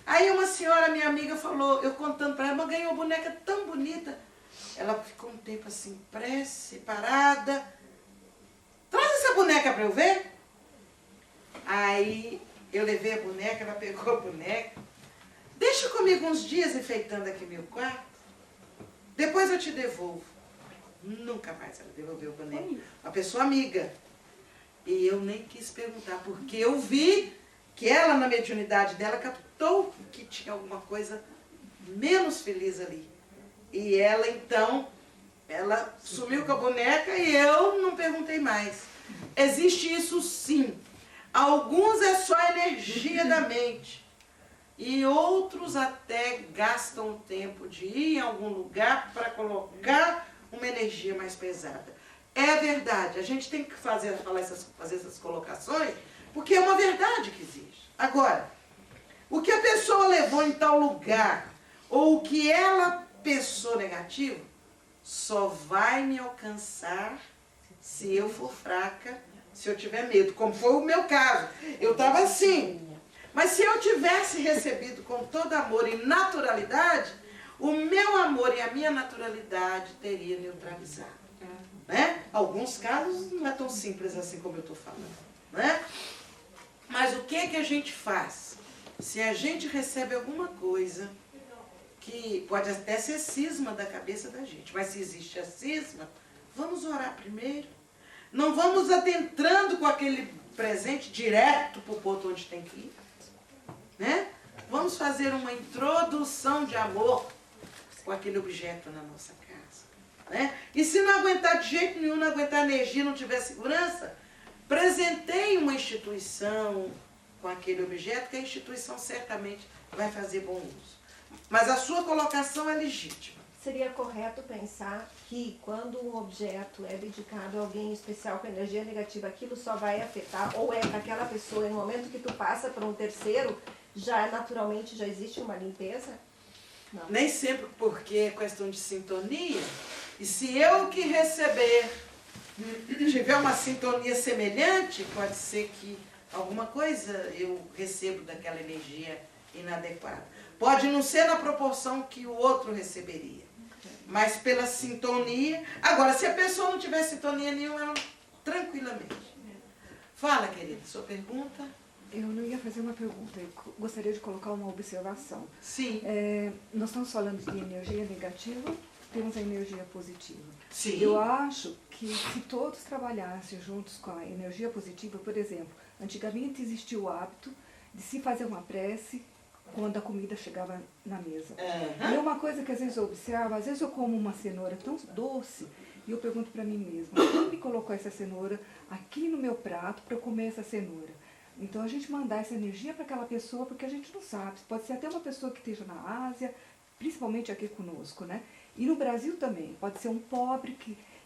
[SPEAKER 1] Aí uma senhora, minha amiga, falou, eu contando para ela, mas ganhou uma boneca tão bonita. Ela ficou um tempo assim, prece, parada. Traz essa boneca para eu ver. Aí eu levei a boneca, ela pegou a boneca. Deixa comigo uns dias enfeitando aqui meu quarto. Depois eu te devolvo. Nunca mais ela devolveu a boneca. Uma pessoa amiga. E eu nem quis perguntar, porque eu vi que ela, na mediunidade dela, captou que tinha alguma coisa menos feliz ali. E ela, então, ela sumiu com a boneca e eu não perguntei mais. Existe isso sim. Alguns é só energia da mente. E outros até gastam o tempo de ir em algum lugar para colocar uma energia mais pesada. É verdade, a gente tem que fazer essas colocações, porque é uma verdade que existe. Agora, o que a pessoa levou em tal lugar, ou o que ela pensou negativo, só vai me alcançar se eu for fraca, se eu tiver medo, como foi o meu caso. Eu estava assim. Mas se eu tivesse recebido com todo amor e naturalidade, o meu amor e a minha naturalidade teria neutralizado. Né? Alguns casos não é tão simples assim como eu estou falando. Né? Mas o que a gente faz? Se a gente recebe alguma coisa, que pode até ser cisma da cabeça da gente, mas se existe a cisma, vamos orar primeiro. Não vamos adentrando com aquele presente direto para o ponto onde tem que ir. Né? Vamos fazer uma introdução de amor com aquele objeto na nossa casa. Né? E se não aguentar de jeito nenhum, não aguentar energia, não tiver segurança, presenteie uma instituição com aquele objeto, que a instituição certamente vai fazer bom uso. Mas a sua colocação é legítima.
[SPEAKER 10] Seria correto pensar que quando um objeto é dedicado a alguém especial com energia negativa, aquilo só vai afetar, ou é aquela pessoa, no momento que tu passa para um terceiro, já naturalmente já existe uma limpeza? Não.
[SPEAKER 1] Nem sempre, porque é questão de sintonia. E se eu que receber tiver uma sintonia semelhante, pode ser que alguma coisa eu recebo daquela energia inadequada. Pode não ser na proporção que o outro receberia, mas pela sintonia. Agora, se a pessoa não tiver sintonia nenhuma, ela, tranquilamente. Fala, querida, sua pergunta?
[SPEAKER 11] Eu não ia fazer uma pergunta, eu gostaria de colocar uma observação.
[SPEAKER 1] Sim.
[SPEAKER 11] Nós estamos falando de energia negativa, temos a energia positiva.
[SPEAKER 1] Sim.
[SPEAKER 11] Eu acho que se todos trabalhassem juntos com a energia positiva, por exemplo, antigamente existia o hábito de se fazer uma prece quando a comida chegava na mesa. E uma coisa que às vezes eu observo, às vezes eu como uma cenoura tão doce e eu pergunto para mim mesma, quem me colocou essa cenoura aqui no meu prato para eu comer essa cenoura? Então a gente mandar essa energia para aquela pessoa, porque a gente não sabe, pode ser até uma pessoa que esteja na Ásia, principalmente aqui conosco, né? E no Brasil também, pode ser um pobre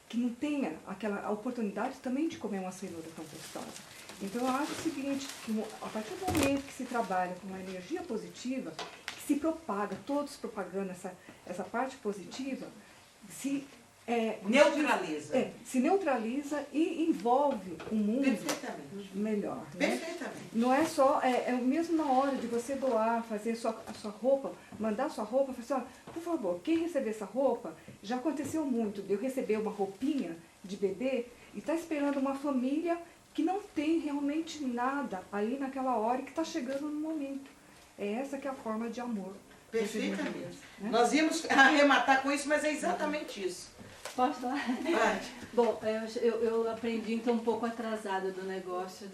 [SPEAKER 11] que não tenha a oportunidade também de comer uma cenoura tão gostosa. Então eu acho o seguinte, que a partir do momento que se trabalha com uma energia positiva, que se propaga, todos propagando essa parte positiva, se
[SPEAKER 1] neutraliza.
[SPEAKER 11] Se neutraliza e envolve um mundo melhor. Né?
[SPEAKER 1] Perfeitamente.
[SPEAKER 11] Não é só, mesmo na hora de você doar, fazer a sua roupa, mandar a sua roupa, falar assim, ó, por favor, quem receber essa roupa, já aconteceu muito de eu receber uma roupinha de bebê e está esperando uma família que não tem realmente nada ali naquela hora e que está chegando no momento. É essa que é a forma de amor.
[SPEAKER 1] Perfeitamente. Né? Nós íamos arrematar com isso, mas é exatamente isso.
[SPEAKER 6] Posso falar?
[SPEAKER 1] Pode.
[SPEAKER 6] Bom, eu aprendi então um pouco atrasada do negócio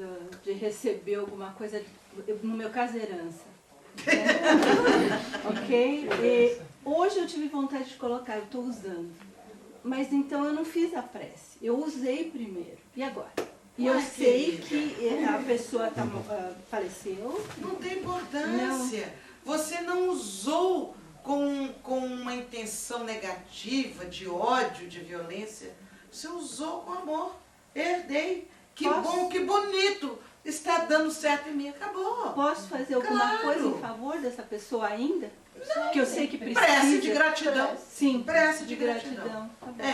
[SPEAKER 6] de receber alguma coisa, no meu caso, herança. Ok? E hoje eu tive vontade de colocar, eu estou usando. Mas então eu não fiz a prece. Eu usei primeiro. E agora? E eu sei que a pessoa faleceu.
[SPEAKER 1] Não tem importância. Não. Você não usou com uma intenção negativa, de ódio, de violência. Você usou com amor. Herdei. Que bom, que bonito. está dando certo em mim, acabou.
[SPEAKER 12] Posso fazer alguma
[SPEAKER 1] Claro.
[SPEAKER 12] coisa em favor dessa pessoa ainda? Que eu sei que precisa.
[SPEAKER 1] Prece de gratidão.
[SPEAKER 12] Sim,
[SPEAKER 1] Prece
[SPEAKER 12] de gratidão. Tá bom.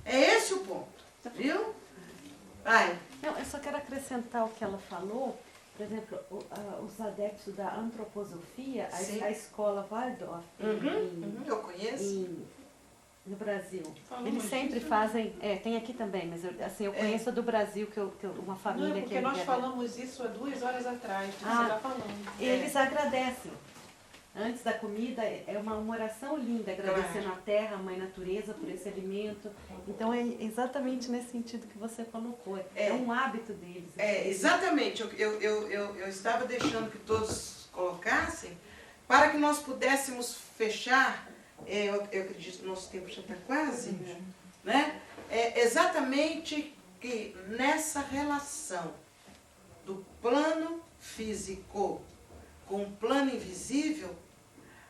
[SPEAKER 1] É esse o ponto. Viu? Vai.
[SPEAKER 13] Não, eu só quero acrescentar o que ela falou. Por exemplo, os adeptos da antroposofia, a escola Waldorf,
[SPEAKER 1] Eu conheço.
[SPEAKER 13] no Brasil.
[SPEAKER 7] Falamos
[SPEAKER 13] Eles sempre
[SPEAKER 7] disso.
[SPEAKER 13] fazem, tem aqui também, mas eu conheço a do Brasil, que uma família
[SPEAKER 7] Não,
[SPEAKER 13] que
[SPEAKER 7] porque
[SPEAKER 13] é
[SPEAKER 7] nós
[SPEAKER 13] ligada-
[SPEAKER 7] falamos isso há 2 horas atrás, que
[SPEAKER 13] Ah,
[SPEAKER 7] você está falando.
[SPEAKER 13] Eles agradecem. Antes da comida, é uma oração linda, agradecendo a terra, a mãe natureza por esse alimento. Então é exatamente nesse sentido que você colocou. É um hábito deles.
[SPEAKER 1] Exatamente. Eu estava deixando que todos colocassem para que nós pudéssemos fechar, eu acredito que o nosso tempo já está quase, né? Exatamente que nessa relação do plano físico com o plano invisível,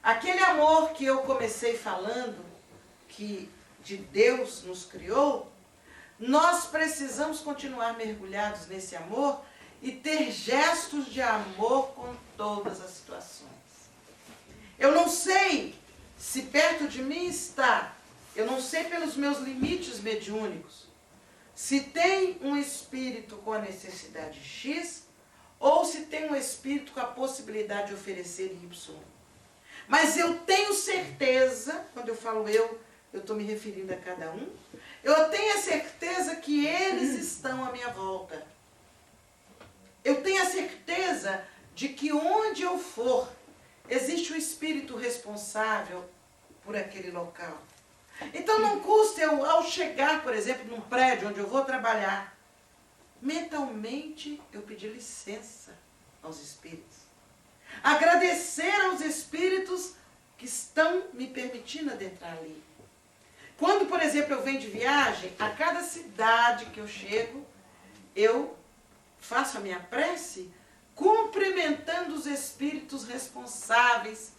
[SPEAKER 1] aquele amor que eu comecei falando, que de Deus nos criou, nós precisamos continuar mergulhados nesse amor e ter gestos de amor com todas as situações. Eu não sei se perto de mim está, eu não sei pelos meus limites mediúnicos, se tem um espírito com a necessidade X, ou se tem um espírito com a possibilidade de oferecer Y. Mas eu tenho certeza, quando eu falo eu estou me referindo a cada um, eu tenho a certeza que eles estão à minha volta. Eu tenho a certeza de que onde eu for, existe um espírito responsável por aquele local. Então não custa eu, ao chegar, por exemplo, num prédio onde eu vou trabalhar, mentalmente eu pedir licença aos espíritos. Agradecer aos espíritos que estão me permitindo adentrar ali. Quando, por exemplo, eu venho de viagem, a cada cidade que eu chego, eu faço a minha prece cumprimentando os espíritos responsáveis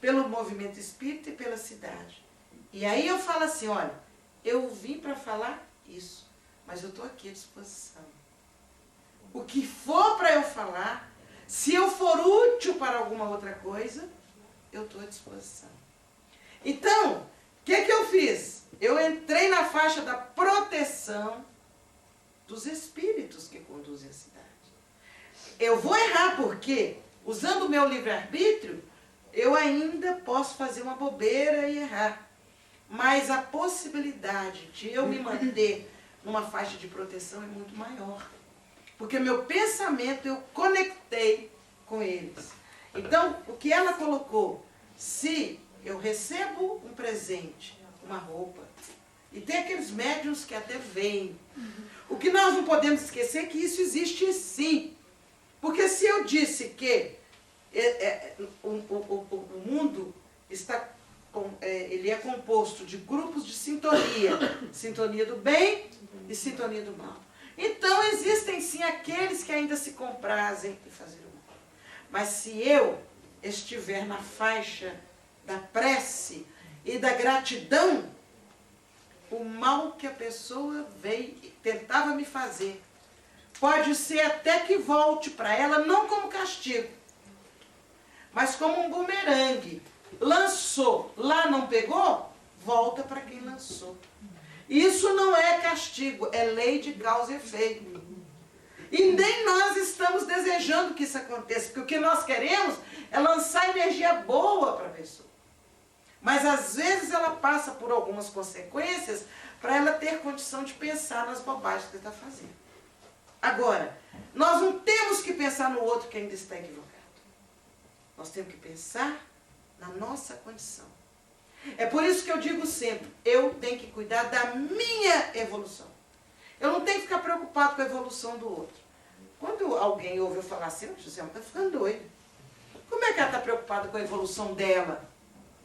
[SPEAKER 1] pelo movimento espírita e pela cidade. E aí eu falo assim, olha, eu vim para falar isso, mas eu estou aqui à disposição. O que for para eu falar, se eu for útil para alguma outra coisa, eu estou à disposição. Então, o que eu fiz? Eu entrei na faixa da proteção dos espíritos que conduzem a cidade. Eu vou errar porque, usando o meu livre-arbítrio, eu ainda posso fazer uma bobeira e errar. Mas a possibilidade de eu me manter numa faixa de proteção é muito maior. Porque meu pensamento eu conectei com eles. Então, o que ela colocou, se eu recebo um presente, uma roupa, e tem aqueles médiuns que até veem, o que nós não podemos esquecer é que isso existe sim. Porque se eu disse que o mundo está, ele é composto de grupos de sintonia, sintonia do bem e sintonia do mal. Então existem sim aqueles que ainda se comprazem em fazer o mal. Mas se eu estiver na faixa da prece e da gratidão, o mal que a pessoa veio tentava me fazer, pode ser até que volte para ela, não como castigo, mas como um bumerangue. Lançou, lá não pegou, volta para quem lançou. Isso não é castigo, é lei de causa e efeito. E nem nós estamos desejando que isso aconteça, porque o que nós queremos é lançar energia boa para a pessoa. Mas às vezes ela passa por algumas consequências para ela ter condição de pensar nas bobagens que está fazendo. Agora, nós não temos que pensar no outro que ainda está equivocado. Nós temos que pensar na nossa condição. É por isso que eu digo sempre, eu tenho que cuidar da minha evolução. Eu não tenho que ficar preocupado com a evolução do outro. Quando alguém ouve eu falar assim, José, está ficando doida. Como é que ela está preocupada com a evolução dela?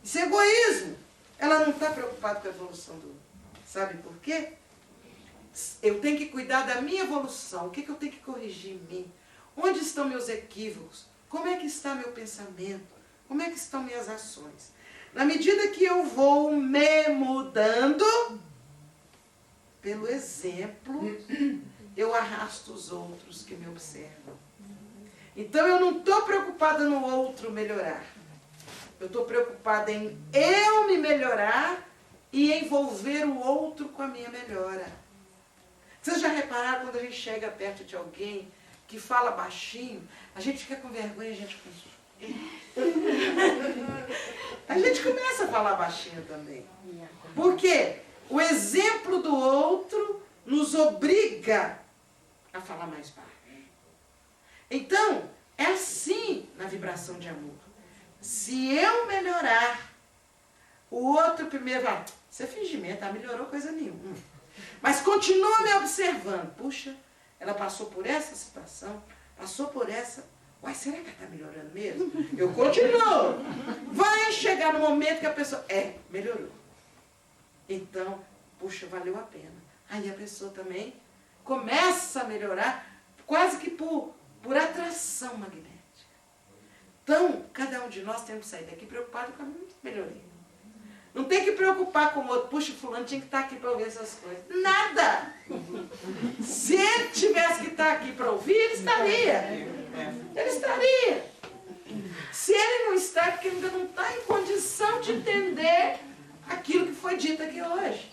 [SPEAKER 1] Isso é egoísmo. Ela não está preocupada com a evolução do outro. Sabe por quê? Eu tenho que cuidar da minha evolução. O que eu tenho que corrigir em mim? Onde estão meus equívocos? Como é que está meu pensamento? Como é que estão minhas ações? Na medida que eu vou me mudando, pelo exemplo, eu arrasto os outros que me observam. Então eu não estou preocupada no outro melhorar. Eu estou preocupada em eu me melhorar e envolver o outro com a minha melhora. Vocês já repararam quando a gente chega perto de alguém que fala baixinho, a gente fica com vergonha e a gente a gente começa a falar baixinho também. Por quê? O exemplo do outro nos obriga a falar mais baixo. Então, é assim na vibração de amor. Se eu melhorar, o outro primeiro vai, isso é fingimento, não melhorou coisa nenhuma. Mas continua me observando. Puxa, ela passou por essa situação, passou por essa. Uai, será que ela está melhorando mesmo? Eu continuo. Vai chegar no momento que a pessoa, melhorou. Então, puxa, valeu a pena. Aí a pessoa também começa a melhorar, quase que por atração magnética. Então, cada um de nós temos que sair daqui preocupado com a melhoria. Não tem que preocupar com o outro. Puxa, fulano tinha que estar aqui para ouvir essas coisas. Nada! Se ele tivesse que estar aqui para ouvir, ele estaria. Ele estaria. Se ele não está, é porque ele ainda não está em condição de entender aquilo que foi dito aqui hoje.